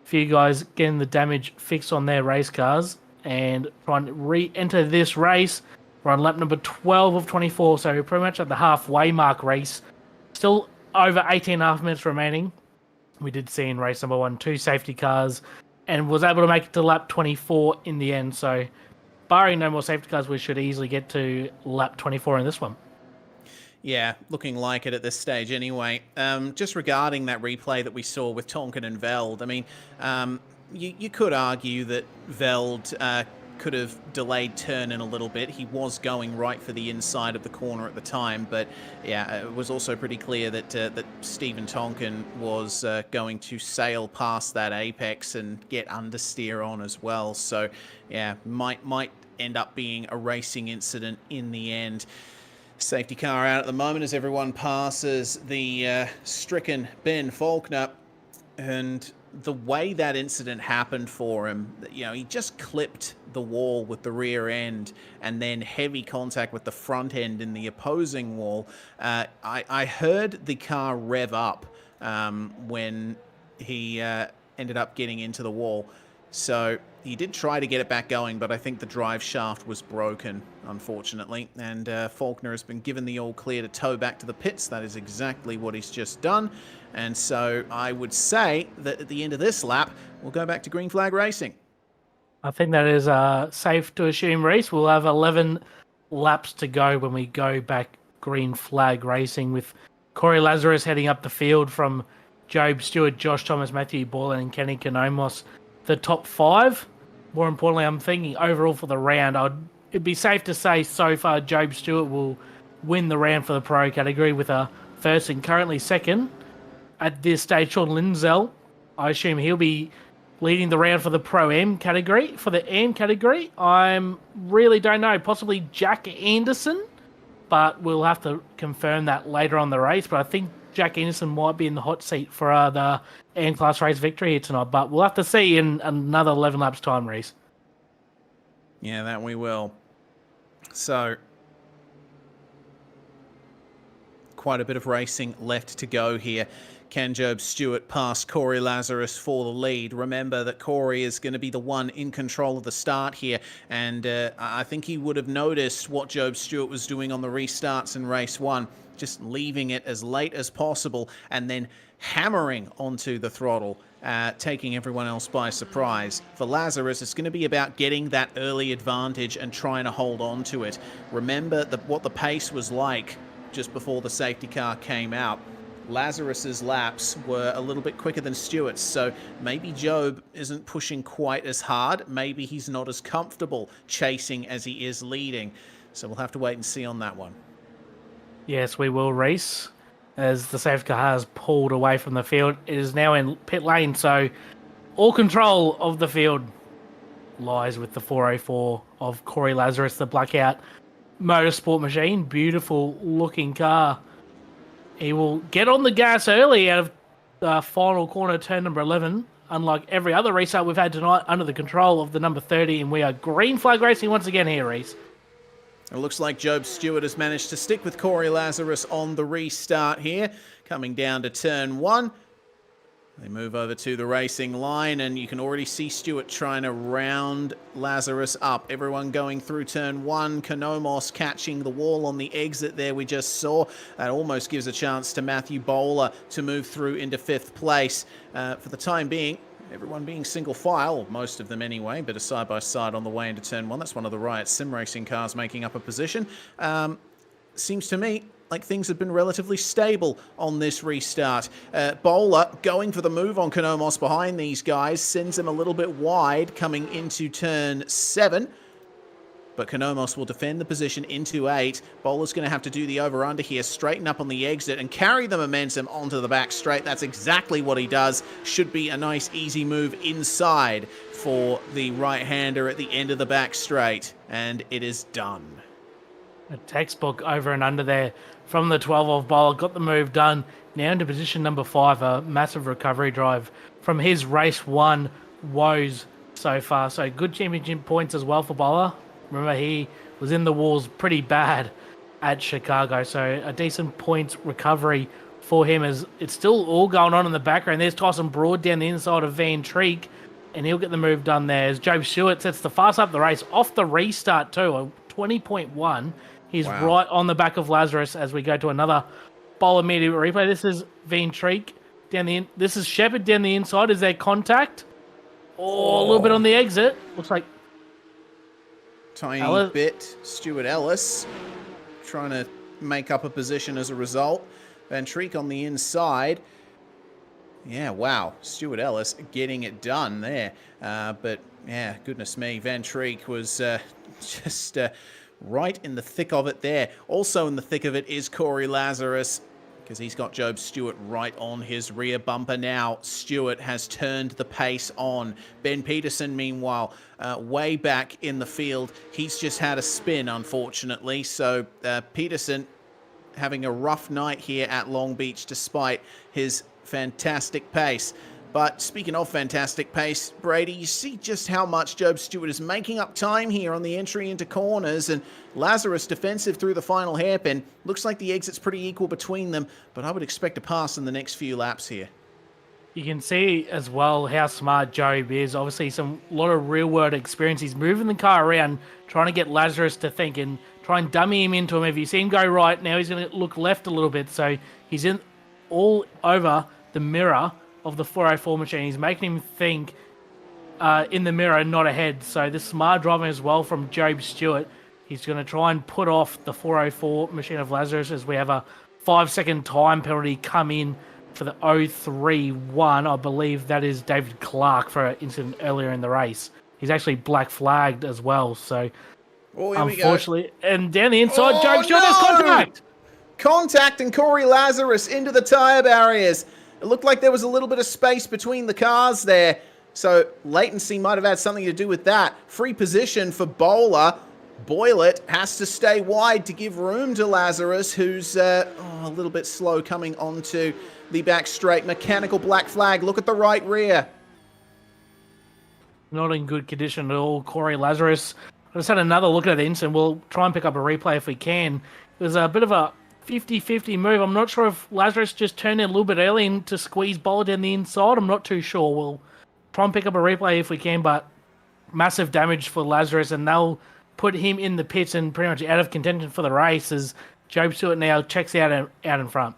few guys getting the damage fixed on their race cars and trying to re-enter this race. We're on lap number 12 of 24, so we're pretty much at the halfway mark race. Still over 18.5 minutes remaining. We did see in race number 1 2 safety cars and was able to make it to lap 24 in the end. So barring no more safety cars, we should easily get to lap 24 in this one. Yeah, looking like it at this stage anyway. Just regarding that replay that we saw with Tonkin and Veld, I mean, you could argue that Veld could have delayed turn in a little bit. He was going right for the inside of the corner at the time, but yeah, it was also pretty clear that that Stephen Tonkin was going to sail past that apex and get understeer on as well. So yeah, might end up being a racing incident in the end. Safety car out at the moment as everyone passes the stricken Ben Faulkner, and the way that incident happened for him, you know, he just clipped the wall with the rear end and then heavy contact with the front end in the opposing wall. I heard the car rev up when he ended up getting into the wall. So he did try to get it back going, but I think the drive shaft was broken, unfortunately. And Faulkner has been given the all clear to tow back to the pits. That is exactly what he's just done. And so I would say that at the end of this lap, we'll go back to green flag racing. I think that is safe to assume, Reese. We'll have 11 laps to go when we go back green flag racing, with Corey Lazarus heading up the field from Job Stewart, Josh Thomas, Matthew Borland, and Kenny Kanomos. The top 5. More importantly, I'm thinking overall for the round, it'd be safe to say so far Job Stewart will win the round for the pro category with a first and currently second. At this stage, Sean Lindsell, I assume he'll be leading the round for the Pro-M category. For the AM category, I really don't know. Possibly Jack Anderson, but we'll have to confirm that later on the race. But I think Jack Anderson might be in the hot seat for the AM class race victory here tonight. But we'll have to see in another 11 laps time, Reese. Yeah, that we will. So quite a bit of racing left to go here. Can Job Stewart pass Corey Lazarus for the lead? Remember that Corey is going to be the one in control of the start here, and I think he would have noticed what Job Stewart was doing on the restarts in race 1, just leaving it as late as possible and then hammering onto the throttle, taking everyone else by surprise. For Lazarus, it's going to be about getting that early advantage and trying to hold on to it. Remember what the pace was like just before the safety car came out. Lazarus's laps were a little bit quicker than Stewart's, so maybe Job isn't pushing quite as hard. Maybe he's not as comfortable chasing as he is leading. So we'll have to wait and see on that one. Yes, we will, Reese. As the safety car has pulled away from the field, it is now in pit lane, so all control of the field lies with the 404 of Corey Lazarus, the Blackout Motorsport machine. Beautiful looking car. He will get on the gas early out of the final corner, turn number 11. Unlike every other restart we've had tonight, under the control of the number 30, and we are green flag racing once again here, Reese. It looks like Job Stewart has managed to stick with Corey Lazarus on the restart here, coming down to turn 1. They move over to the racing line, and you can already see Stewart trying to round Lazarus up. Everyone going through turn 1. Konomos catching the wall on the exit there we just saw. That almost gives a chance to Matthew Bowler to move through into 5th place. For the time being, everyone being single file, or most of them anyway, but a side-by-side on the way into turn 1. That's one of the Riot sim racing cars making up a position. Seems to me like things have been relatively stable on this restart. Bowler going for the move on Konomos behind these guys, sends him a little bit wide coming into turn 7. But Konomos will defend the position into 8. Bowler's going to have to do the over-under here, straighten up on the exit and carry the momentum onto the back straight. That's exactly what he does. Should be a nice, easy move inside for the right-hander at the end of the back straight. And it is done. A textbook over and under there from the 12 of Bowler. Got the move done. Now into position number 5. A massive recovery drive from his race 1 woes so far. So good championship points as well for Bowler. Remember, he was in the walls pretty bad at Chicago. So a decent points recovery for him as it's still all going on in the background. There's Tyson Broad down the inside of Van Treek, and he'll get the move done there as Joe Stewart sets the fast up the race off the restart too. A 20.1. He's right on the back of Lazarus as we go to another Bowler media replay. This is Van Treek down the this is Shepard down the inside. Is there contact? Oh, a little bit on the exit. Looks like tiny bit. Stuart Ellis trying to make up a position as a result. Van Treek on the inside. Yeah, wow. Stuart Ellis getting it done there. But yeah, goodness me. Van Treek was just right in the thick of it there. Also in the thick of it is Corey Lazarus, because he's got Job Stewart right on his rear bumper now. Stewart has turned the pace on. Ben Peterson, meanwhile, way back in the field. He's just had a spin, unfortunately. So Peterson having a rough night here at Long Beach despite his fantastic pace. But speaking of fantastic pace, Brady, you see just how much Job Stewart is making up time here on the entry into corners, and Lazarus defensive through the final hairpin. Looks like the exit's pretty equal between them, but I would expect a pass in the next few laps here. you can see as well how smart Job is. Obviously, a lot of real-world experience. He's moving the car around, trying to get Lazarus to think and try and dummy him into him. If you see him go right, now he's going to look left a little bit. So he's in all over the mirror of the 404 machine. He's making him think in the mirror, not ahead. So this smart driving as well from Job Stewart. He's going to try and put off the 404 machine of Lazarus as we have a 5-second time penalty come in for the 031. I believe that is David Clark for an incident earlier in the race. He's actually black flagged as well. So unfortunately, and down the inside, Job Stewart has contact. Contact and Corey Lazarus into the tyre barriers. It looked like there was a little bit of space between the cars there. So latency might have had something to do with that. Free position for Bowler. Boylett has to stay wide to give room to Lazarus, who's a little bit slow coming onto the back straight. Mechanical black flag. Look at the right rear. Not in good condition at all, Corey Lazarus. I just had another look at the incident. We'll try and pick up a replay if we can. It was a bit of a 50-50 move. I'm not sure if Lazarus just turned in a little bit early and to squeeze Bowler down the inside. I'm not too sure. We'll try and pick up a replay if we can, but massive damage for Lazarus, and they'll put him in the pits and pretty much out of contention for the race as Job Stewart now checks out in front.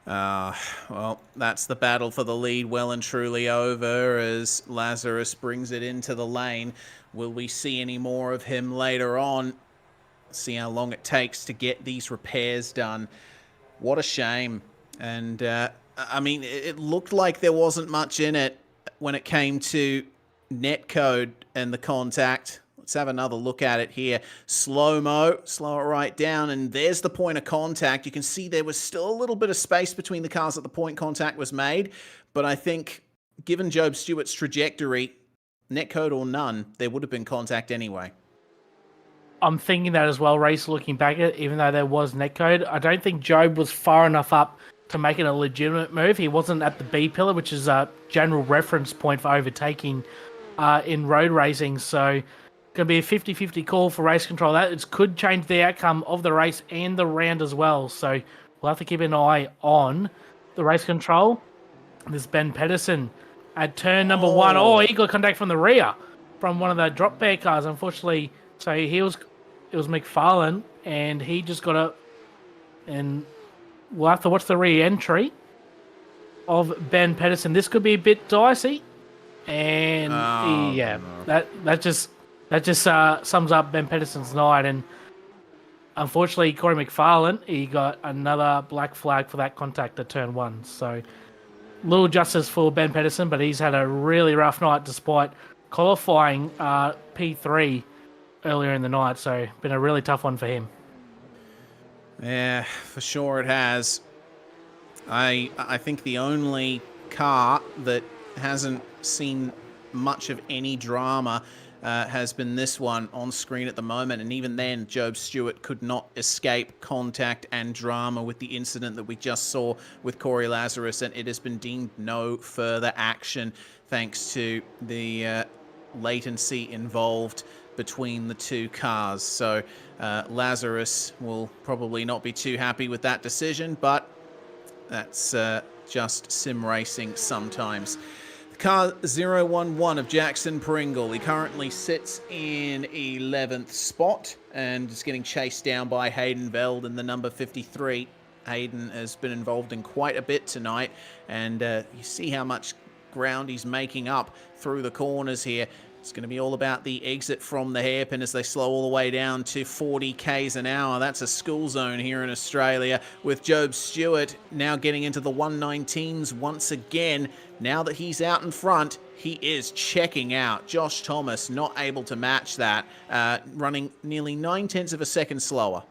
Well, that's the battle for the lead well and truly over as Lazarus brings it into the lane. Will we see any more of him later on? See how long it takes to get these repairs done. What a shame. And, I mean, it looked like there wasn't much in it when it came to netcode and the contact. Let's have another look at it here. Slow-mo, slow it right down, and there's the point of contact. You can see there was still a little bit of space between the cars that the point contact was made, but I think given Job Stewart's trajectory, netcode or none, there would have been contact anyway. I'm thinking that as well, Race, looking back at it, even though there was netcode. I don't think Job was far enough up to make it a legitimate move. He wasn't at the B pillar, which is a general reference point for overtaking in road racing, so going to be a 50-50 call for race control. That could change the outcome of the race and the round as well. So we'll have to keep an eye on the race control. This Ben Pedersen at turn number 1. Oh, he got contact from the rear from one of the drop bear cars, unfortunately. So it was McFarlane, and he just got a... And we'll have to watch the re-entry of Ben Pedersen. This could be a bit dicey. And that just sums up Ben Pedersen's night. And unfortunately, Corey McFarlane, he got another black flag for that contact at turn 1. So little justice for Ben Pedersen, but he's had a really rough night despite qualifying P3 earlier in the night. So been a really tough one for him. Yeah, for sure it has. I think the only car that hasn't seen much of any drama has been this one on screen at the moment, and even then Job Stewart could not escape contact and drama with the incident that we just saw with Corey Lazarus, and it has been deemed no further action thanks to the latency involved between the two cars. So Lazarus will probably not be too happy with that decision, but that's just sim racing sometimes. Car 011 of Jackson Pringle. He currently sits in 11th spot and is getting chased down by Hayden Veld in the number 53. Hayden has been involved in quite a bit tonight, and you see how much ground he's making up through the corners here. It's going to be all about the exit from the hairpin as they slow all the way down to 40 k's an hour. That's a school zone here in Australia, with Job Stewart now getting into the 119s once again. Now that he's out in front, he is checking out. Josh Thomas not able to match that, running nearly 9/10 of a second slower.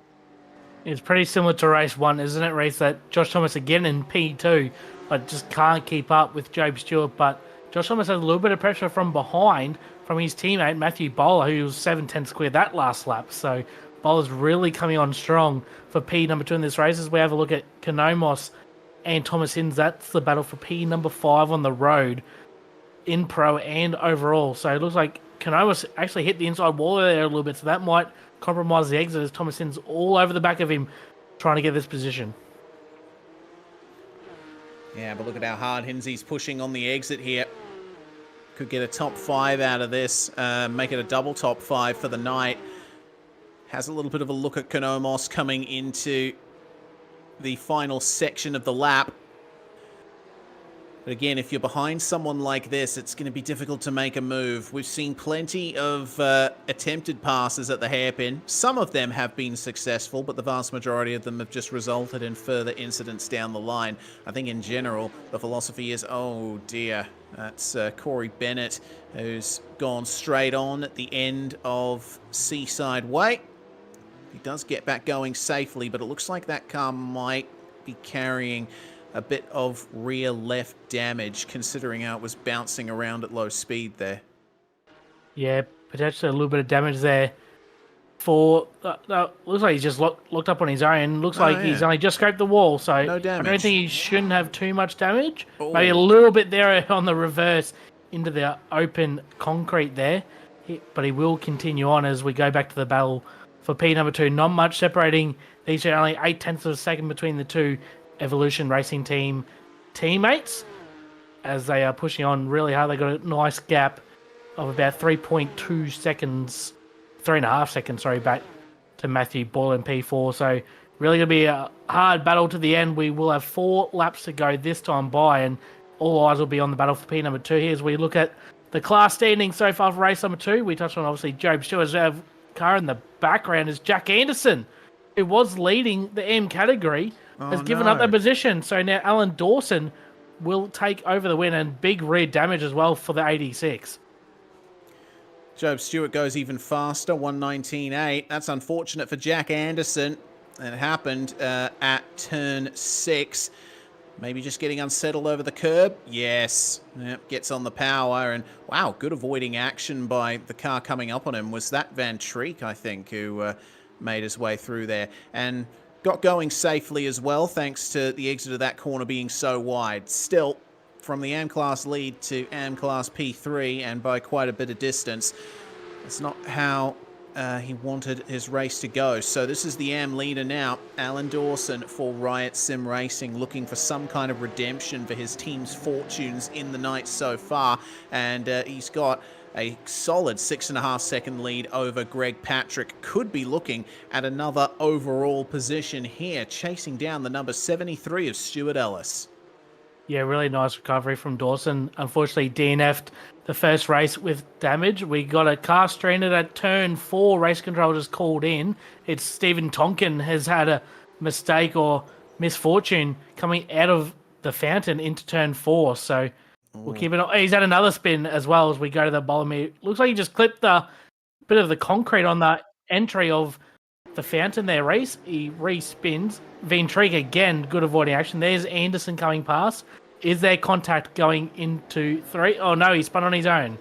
It's pretty similar to race 1, isn't it? Race that Josh Thomas again in P2, but just can't keep up with Job Stewart. But Josh Thomas has a little bit of pressure from behind from his teammate Matthew Bowler, who was 7/10 square that last lap. So Bowler's really coming on strong for P number 2 in this race. As we have a look at Konomos and Thomas Hinds, that's the battle for P number 5 on the road in pro and overall. So it looks like Konomos actually hit the inside wall there a little bit, so that might compromise the exit as Thomas Hinds all over the back of him trying to get this position. Yeah, but look at how hard Hindsey's pushing on the exit here. Could get a top 5 out of this, make it a double top 5 for the night. Has a little bit of a look at Konomos coming into the final section of the lap. But again, if you're behind someone like this, it's going to be difficult to make a move. We've seen plenty of attempted passes at the hairpin. Some of them have been successful, but the vast majority of them have just resulted in further incidents down the line. I think in general, the philosophy is, oh dear, that's Corey Bennett, who's gone straight on at the end of Seaside Way. He does get back going safely, but it looks like that car might be carrying a bit of rear left damage, considering how it was bouncing around at low speed there. Yeah, potentially a little bit of damage there. For looks like he's just looked up on his own. Looks like he's only just scraped the wall, so no damage. I don't think he shouldn't have too much damage. Maybe a little bit there on the reverse into the open concrete there, but he will continue on as we go back to the battle for P number 2. Not much separating these two, only 0.8 of a second between the two Evolution Racing Team teammates as they are pushing on really hard. They got a nice gap of about 3.2 seconds, 3.5 seconds, sorry, back to Matthew Boyle in P4. So really going to be a hard battle to the end. We will have 4 laps to go this time by, and all eyes will be on the battle for P number 2 here as we look at the class standing so far for race number 2. We touched on obviously Job Stewart's car in the background is Jack Anderson, who was leading the M category, has given up that position. So now Alan Dawson will take over the win, and big rear damage as well for the 86. Job Stewart goes even faster, 119.8. That's unfortunate for Jack Anderson. And it happened at turn 6. Maybe just getting unsettled over the curb. Yes. Yep, gets on the power. And wow, good avoiding action by the car coming up on him. Was that Van Treek, I think, who made his way through there. And got going safely as well, thanks to the exit of that corner being so wide. Still, from the AM-Class lead to AM-Class P3, and by quite a bit of distance, that's not how he wanted his race to go. So this is the AM leader now, Alan Dawson for Riot Sim Racing, looking for some kind of redemption for his team's fortunes in the night so far. And he's got a solid 6.5 second lead over Greg Patrick. Could be looking at another overall position here, chasing down the number 73 of Stuart Ellis. Yeah, really nice recovery from Dawson. Unfortunately, DNF'd the first race with damage. We got a car stranded at turn 4. Race control just called in. It's Stephen Tonkin has had a mistake or misfortune coming out of the fountain into turn 4. So we'll keep it on. He's had another spin as well as we go to the bottom. Looks like he just clipped the bit of the concrete on the entry of the fountain there. Race. He re-spins. Ventrique again, good avoiding action. There's Anderson coming past. Is there contact going into 3? Oh no, he spun on his own.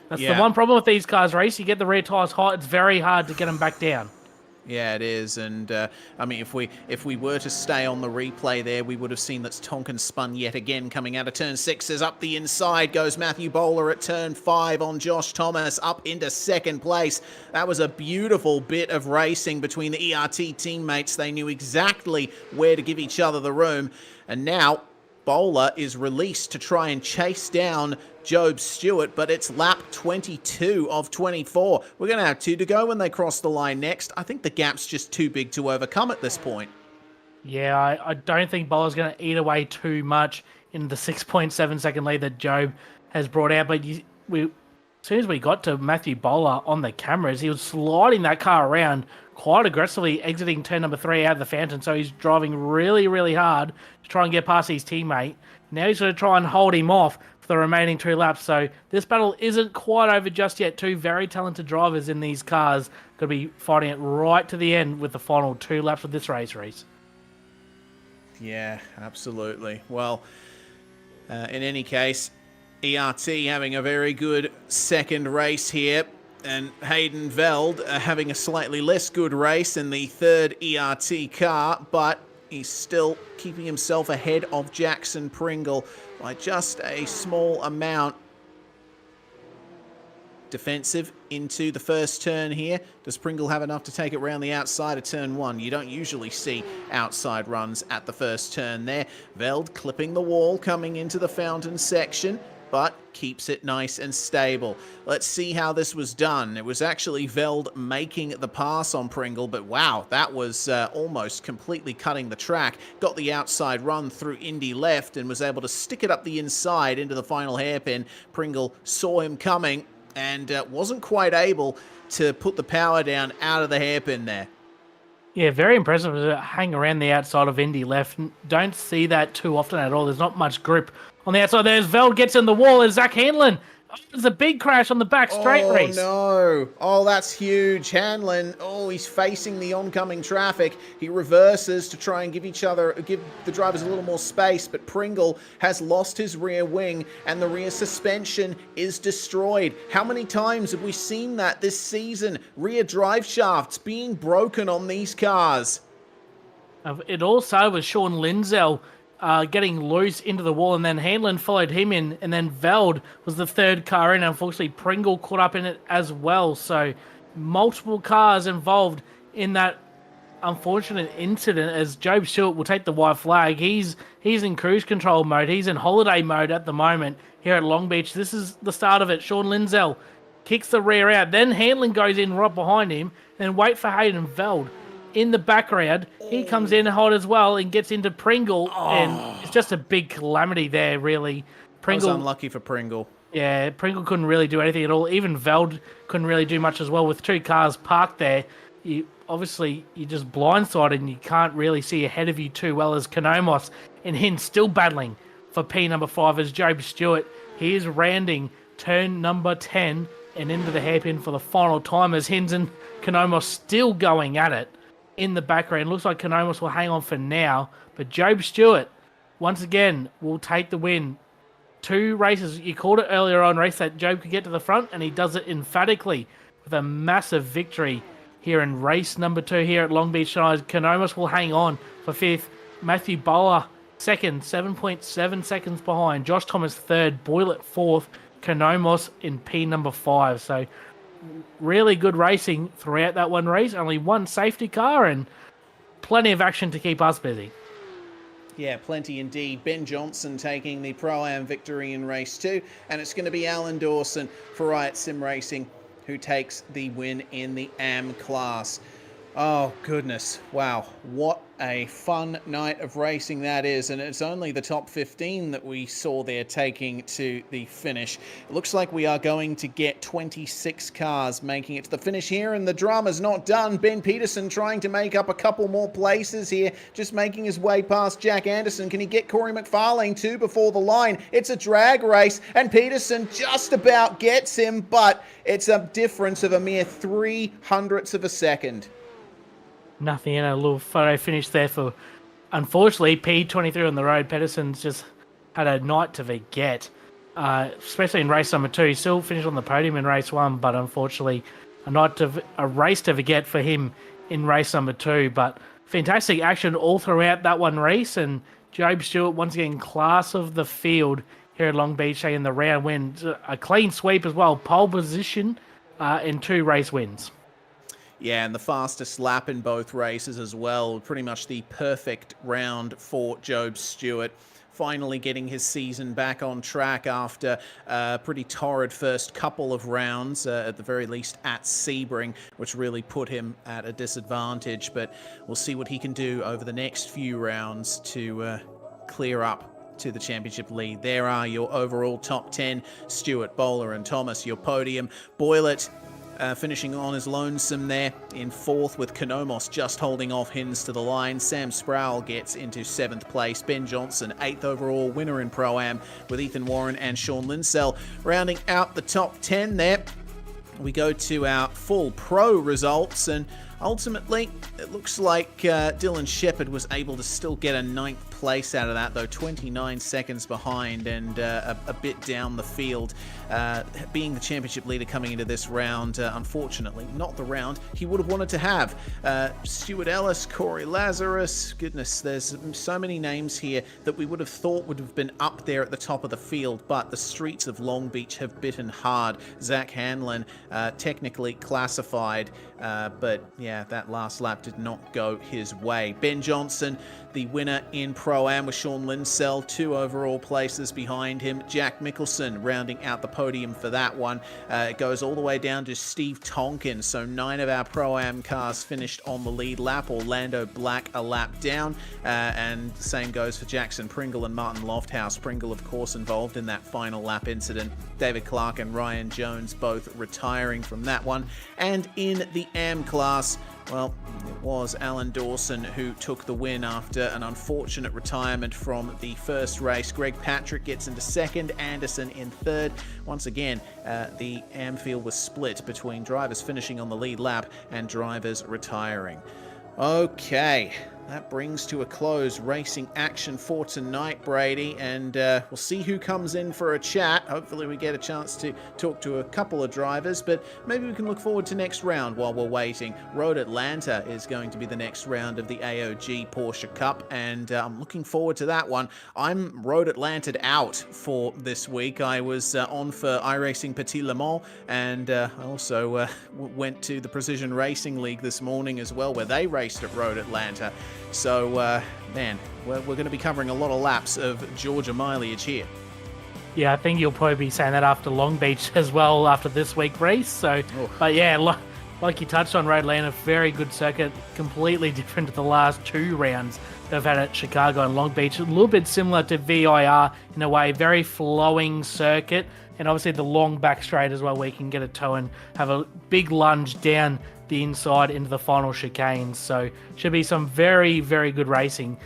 That's the one problem with these cars, Race. You get the rear tires hot, it's very hard to get them back down. Yeah, it is. And I mean, if we were to stay on the replay there, we would have seen that Tonkin spun yet again coming out of turn 6. As up the inside goes Matthew Bowler at turn 5 on Josh Thomas up into second place. That was a beautiful bit of racing between the ERT teammates. They knew exactly where to give each other the room. And now Bowler is released to try and chase down Job Stewart, but it's lap 22 of 24. We're going to have 2 to go when they cross the line next. I think the gap's just too big to overcome at this point. Yeah, I don't think Bowler's going to eat away too much in the 6.7 second lead that Job has brought out. But as soon as we got to Matthew Bowler on the cameras, he was sliding that car around quite aggressively, exiting turn number 3 out of the fountain. So he's driving really, really hard to try and get past his teammate. Now he's going to try and hold him off for the remaining 2 laps. So this battle isn't quite over just yet. 2 very talented drivers in these cars going to be fighting it right to the end with the final 2 laps of this race, Reese. Yeah, absolutely. Well, in any case, ERT having a very good second race here, and Hayden Veld having a slightly less good race in the third ERT car, but he's still keeping himself ahead of Jackson Pringle by just a small amount. Defensive into the first turn here. Does Pringle have enough to take it round the outside of turn 1? You don't usually see outside runs at the first turn there. Veld clipping the wall coming into the fountain section, but keeps it nice and stable. Let's see how this was done. It was actually Veld making the pass on Pringle, but wow, that was almost completely cutting the track. Got the outside run through Indy left and was able to stick it up the inside into the final hairpin. Pringle saw him coming and wasn't quite able to put the power down out of the hairpin there. Yeah, very impressive to hang around the outside of Indy left. Don't see that too often at all. There's not much grip on the outside. There's Veld gets in the wall. There's Zach Hanlon. Oh, there's a big crash on the back straight race. Oh, no. Oh, that's huge. Hanlon, he's facing the oncoming traffic. He reverses to try and give the drivers a little more space, but Pringle has lost his rear wing and the rear suspension is destroyed. How many times have we seen that this season? Rear drive shafts being broken on these cars. It also was Sean Lindsell getting loose into the wall, and then Hanlon followed him in, and then Veld was the third car in. Unfortunately, Pringle caught up in it as well. So multiple cars involved in that unfortunate incident as Job Stewart will take the white flag. He's in cruise control mode. He's in holiday mode at the moment here at Long Beach. This is the start of it. Sean Lindsell kicks the rear out. Then Hanlon goes in right behind him, and wait for Hayden Veld. In the background, he comes in hot as well and gets into Pringle, and it's just a big calamity there, really. Pringle was unlucky for Pringle. Yeah, Pringle couldn't really do anything at all. Even Veld couldn't really do much as well. With 2 cars parked there, you're just blindsided and you can't really see ahead of you too well as Konomos and Hin still battling for P number 5 as Job Stewart. He is rounding turn number 10 and into the hairpin for the final time as Hins and Konomos still going at it. In the background, looks like Konomos will hang on for now, but Job Stewart once again will take the win. 2 races, you called it earlier on, race that Job could get to the front, and he does it emphatically with a massive victory here in race number 2 here at Long Beach tonight. Konomos will hang on for 5th. Matthew Bowler second, 7.7 seconds behind. Josh Thomas third, Boyle at 4th, Konomos in P number 5. So really good racing throughout that one race. Only one safety car and plenty of action to keep us busy. Yeah, plenty indeed. Ben Johnson taking the Pro-Am victory in race 2, and it's going to be Alan Dawson for Riot Sim Racing who takes the win in the AM class. Oh, goodness. Wow. What a fun night of racing that is. And it's only the top 15 that we saw there taking to the finish. It looks like we are going to get 26 cars making it to the finish here. And the drama's not done. Ben Peterson trying to make up a couple more places here. Just making his way past Jack Anderson. Can he get Corey McFarlane too before the line? It's a drag race. And Peterson just about gets him. But it's a difference of a mere 0.03 of a second. Nothing in a little photo finish there for, unfortunately, P23 on the road. Pedersen's just had a night to forget, especially in race number 2. He still finished on the podium in race 1, but unfortunately, a race to forget for him in race number 2. But fantastic action all throughout that one race, and Job Stewart once again class of the field here at Long Beach in the round win. A clean sweep as well, pole position in 2 race wins. Yeah, and the fastest lap in both races as well. Pretty much the perfect round for Job Stewart. Finally getting his season back on track after a pretty torrid first couple of rounds, at the very least at Sebring, which really put him at a disadvantage. But we'll see what he can do over the next few rounds to clear up to the championship lead. There are your overall top 10. Stewart, Bowler and Thomas, your podium. Boylett finishing on his lonesome there in 4th, with Konomos just holding off Hins to the line. Sam Sproul gets into 7th place. Ben Johnson, 8th overall, winner in Pro-Am, with Ethan Warren and Sean Linsell rounding out the top 10 there. We go to our full pro results, and ultimately it looks like Dylan Shepherd was able to still get a 9th place out of that, though 29 seconds behind and a bit down the field. Being the championship leader coming into this round, unfortunately not the round he would have wanted to have. Stuart Ellis, Corey Lazarus, goodness, there's so many names here that we would have thought would have been up there at the top of the field, but the streets of Long Beach have bitten hard. Zach Hanlon technically classified, but yeah, that last lap did not go his way. Ben Johnson, the winner in Pro-Am, with Sean Linsell 2 overall places behind him. Jack Mickelson rounding out the podium for that one. It goes all the way down to Steve Tonkin. So 9 of our Pro-Am cars finished on the lead lap. Orlando Black a lap down. And the same goes for Jackson Pringle and Martin Lofthouse. Pringle, of course, involved in that final lap incident. David Clark and Ryan Jones both retiring from that one. And in the AM class, well, it was Alan Dawson who took the win after an unfortunate retirement from the first race. Greg Patrick gets into 2nd, Anderson in 3rd. Once again, the AM field was split between drivers finishing on the lead lap and drivers retiring. Okay, that brings to a close racing action for tonight, Brady, and we'll see who comes in for a chat. Hopefully we get a chance to talk to a couple of drivers, but maybe we can look forward to next round while we're waiting. Road Atlanta is going to be the next round of the AOG Porsche Cup, and I'm looking forward to that one. I'm Road Atlanted out for this week. I was on for iRacing Petit Le Mans, and I also went to the Precision Racing League this morning as well, where they raced at Road Atlanta. So, man, we're going to be covering a lot of laps of Georgia mileage here. Yeah, I think you'll probably be saying that after Long Beach as well after this week race. So, But yeah, like you touched on, Road Atlanta, very good circuit, completely different to the last 2 rounds they've had at Chicago and Long Beach. A little bit similar to VIR in a way, very flowing circuit, and obviously the long back straight as well, where you can get a toe and have a big lunge down the inside into the final chicane. So should be some very, very good racing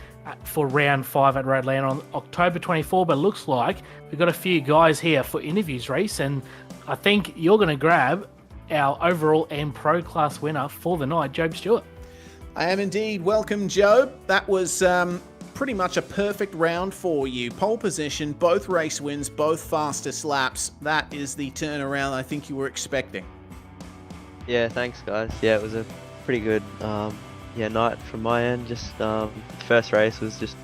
for round 5 at Road Atlanta on October 24. But it looks like we've got a few guys here for interviews, Reese, and I think you're going to grab our overall and pro class winner for the night, Job Stewart. I am indeed. Welcome, Job. That was pretty much a perfect round for you. Pole position, both race wins, both fastest laps. That is the turnaround I think you were expecting. Yeah, thanks guys. Yeah, it was a pretty good night from my end. Just the first race was just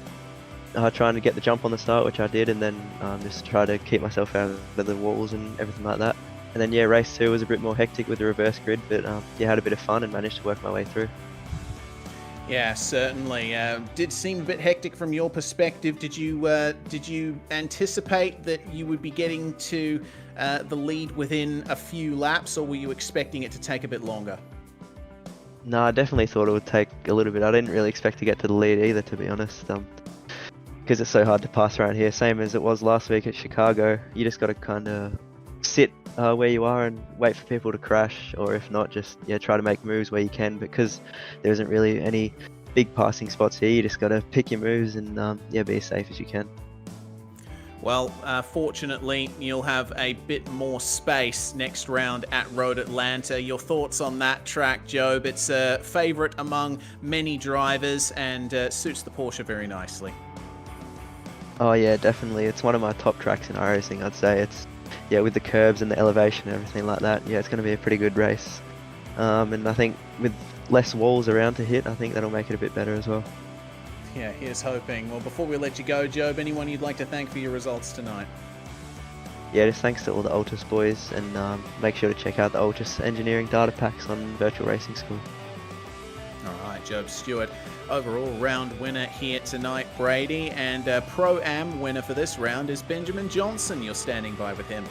trying to get the jump on the start, which I did, and then just try to keep myself out of the walls and everything like that. And then yeah, race 2 was a bit more hectic with the reverse grid, but yeah, had a bit of fun and managed to work my way through. Yeah, certainly. Did seem a bit hectic from your perspective. Did you anticipate that you would be getting to the lead within a few laps, or were you expecting it to take a bit longer? No, I definitely thought it would take a little bit. I didn't really expect to get to the lead either, to be honest. Because it's so hard to pass around here, same as it was last week at Chicago. You just got to kind of sit where you are and wait for people to crash, or if not, just try to make moves where you can, because there isn't really any big passing spots here. You just got to pick your moves and be as safe as you can. Well, fortunately, you'll have a bit more space next round at Road Atlanta. Your thoughts on that track, Job? It's a favourite among many drivers and suits the Porsche very nicely. Oh yeah, definitely. It's one of my top tracks in iRacing, I'd say. It's with the curbs and the elevation and everything like that. Yeah, it's going to be a pretty good race. And I think with less walls around to hit, I think that'll make it a bit better as well. Yeah, here's hoping. Well, before we let you go, Job, anyone you'd like to thank for your results tonight? Yeah, just thanks to all the Altus boys, and make sure to check out the Altus engineering data packs on Virtual Racing School. All right, Job Stewart, overall round winner here tonight, Brady, and Pro-Am winner for this round is Benjamin Johnson. You're standing by with him.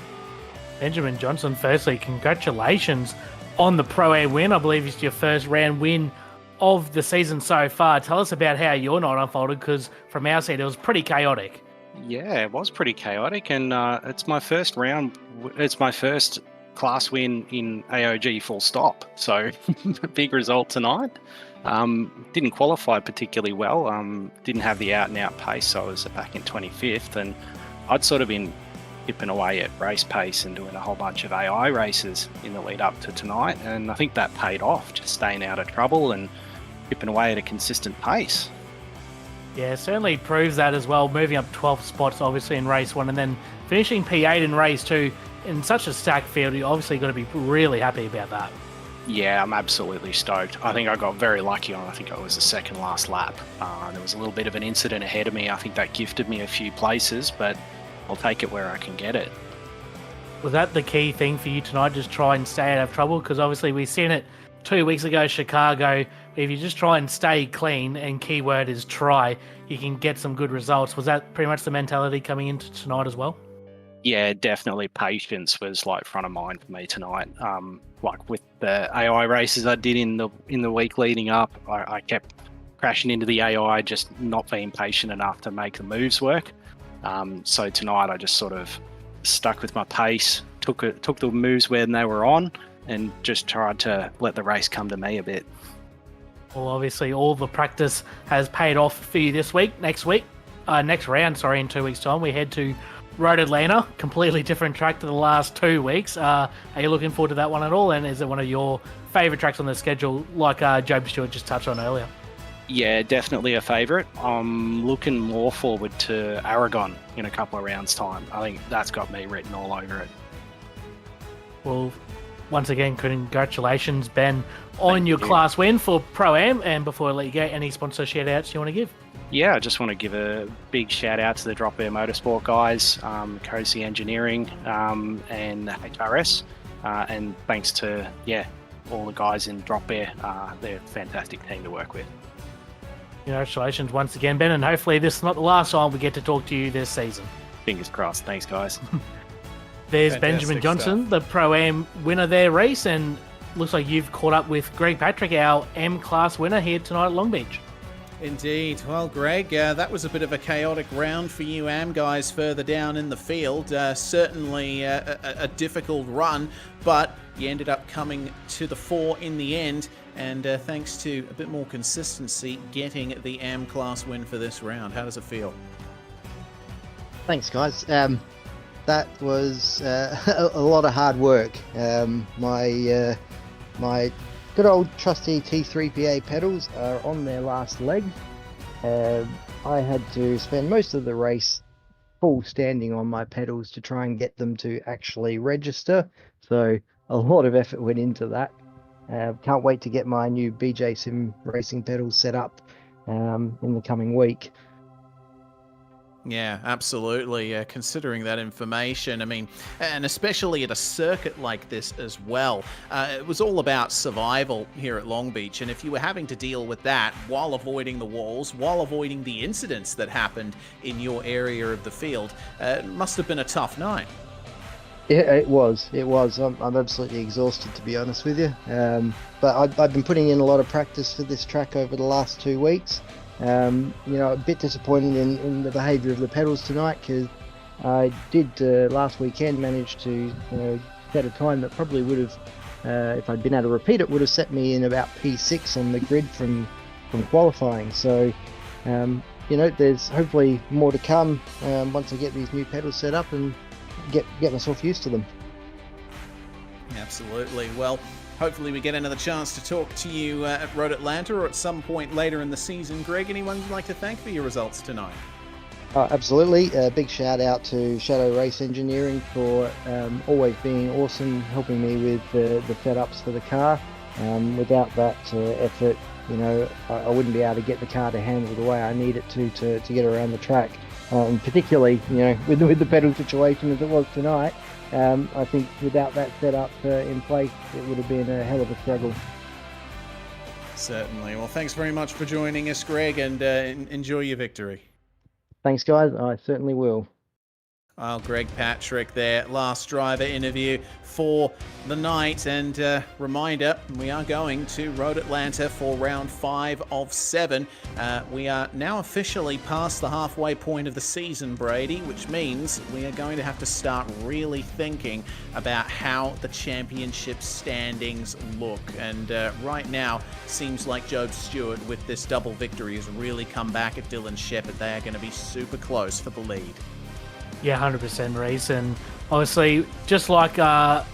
Benjamin Johnson, firstly, congratulations on the Pro-Am win. I believe it's your first round win of the season so far. Tell us about how your night unfolded, because from our side it was pretty chaotic. Yeah, it was pretty chaotic, and it's my first round. It's my first class win in AOG full stop. So big result tonight. Didn't qualify particularly well. Didn't have the out and out pace, so I was back in 25th, and I'd sort of been dipping away at race pace and doing a whole bunch of AI races in the lead up to tonight, and I think that paid off, just staying out of trouble and dipping away at a consistent pace. Yeah, certainly proves that as well, moving up 12 spots obviously in race 1 and then finishing P8 in race 2 in such a stacked field. You obviously got to be really happy about that. Yeah, I'm absolutely stoked. I think I got very lucky on, I think it was the second last lap. There was a little bit of an incident ahead of me. I think that gifted me a few places, but I'll take it where I can get it. Was that the key thing for you tonight, just try and stay out of trouble? Because obviously we've seen it 2 weeks ago, Chicago. If you just try and stay clean, and keyword is try, you can get some good results. Was that pretty much the mentality coming into tonight as well? Yeah, definitely patience was like front of mind for me tonight. Like with the AI races I did in the week leading up, I kept crashing into the AI, just not being patient enough to make the moves work. So tonight I just sort of stuck with my pace, took the moves when they were on, and just tried to let the race come to me a bit. Well, obviously all the practice has paid off for you this week. Next round, in 2 weeks' time, we head to Road Atlanta, completely different track to the last 2 weeks. Are you looking forward to that one at all? And is it one of your favourite tracks on the schedule, like Job Stewart just touched on earlier? Yeah, definitely a favourite. I'm looking more forward to Aragon in a couple of rounds' time. I think that's got me written all over it. Well, once again, congratulations, Ben, on your class win for Pro-Am. And before I let you go, any sponsor shout-outs you want to give? Yeah, I just want to give a big shout-out to the Drop Air Motorsport guys, Cozy Engineering, and HRS. And thanks to, all the guys in Drop Air. They're a fantastic team to work with. Congratulations once again, Ben, and hopefully this is not the last time we get to talk to you this season. Fingers crossed. Thanks, guys. There's Fantastic Benjamin Johnson, stuff. the Pro-Am winner there, Reese, and looks like you've caught up with Greg Patrick, our M-Class winner here tonight at Long Beach. Indeed. Well, Greg, that was a bit of a chaotic round for you AM guys further down in the field. Certainly a difficult run, but you ended up coming to the fore in the end, and thanks to a bit more consistency, getting the AM class win for this round. How does it feel? Thanks, guys. That was a lot of hard work. My good old trusty T3PA pedals are on their last leg. I had to spend most of the race full standing on my pedals to try and get them to actually register. So a lot of effort went into that. Can't wait to get my new BJ Sim racing pedals set up in the coming week. Yeah, absolutely. Considering that information, I mean, and especially at a circuit like this as well, it was all about survival here at Long Beach. And if you were having to deal with that while avoiding the walls, while avoiding the incidents that happened in your area of the field, it must have been a tough night. Yeah, it was. It was. I'm absolutely exhausted, to be honest with you. But I've been putting in a lot of practice for this track over the last 2 weeks. A bit disappointed in the behaviour of the pedals tonight, because I did last weekend manage to set a time that probably would have, if I'd been able to repeat it, would have set me in about P6 on the grid from qualifying. So, there's hopefully more to come once I get these new pedals set up and get myself used to them. Absolutely. Well, hopefully we get another chance to talk to you at Road Atlanta or at some point later in the season. Greg, anyone you'd like to thank for your results tonight? Absolutely. A big shout out to Shadow Race Engineering for always being awesome, helping me with the setups for the car. Without that effort, I wouldn't be able to get the car to handle the way I need it to get around the track. And particularly, with the pedal situation as it was tonight, I think without that setup in place, it would have been a hell of a struggle. Certainly. Well, thanks very much for joining us, Greg, and enjoy your victory. Thanks, guys. I certainly will. Well, Greg Patrick there, last driver interview for the night. And reminder, we are going to Road Atlanta for round 5 of 7. We are now officially past the halfway point of the season, Brady, which means we are going to have to start really thinking about how the championship standings look. And right now, seems like Job Stewart with this double victory has really come back at Dylan Shepherd. They are going to be super close for the lead. Yeah, 100% Reese. And obviously, just like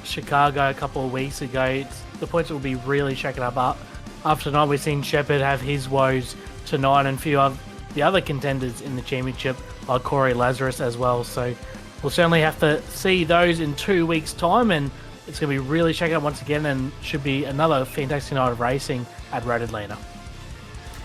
Chicago a couple of weeks ago, the points will be really shaken up. After tonight, we've seen Shepherd have his woes tonight, and a few of the other contenders in the championship, like Corey Lazarus as well. So we'll certainly have to see those in 2 weeks' time, and it's going to be really shaken up once again, and should be another fantastic night of racing at Road Atlanta.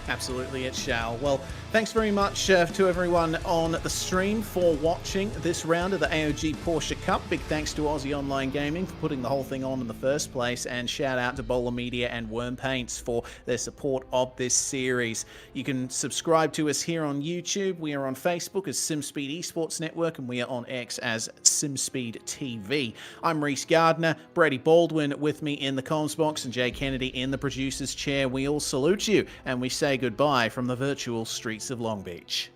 Absolutely, it shall. Well, thanks very much to everyone on the stream for watching this round of the AOG Porsche Cup. Big thanks to Aussie Online Gaming for putting the whole thing on in the first place, and shout out to Bowler Media and WormPaints for their support of this series. You can subscribe to us here on YouTube. We are on Facebook as SimSpeed Esports Network, and we are on X as SimSpeed TV. I'm Reese Gardner, Brady Baldwin with me in the comms box, and Jay Kennedy in the producer's chair. We all salute you, and we say goodbye from the virtual streets of Long Beach.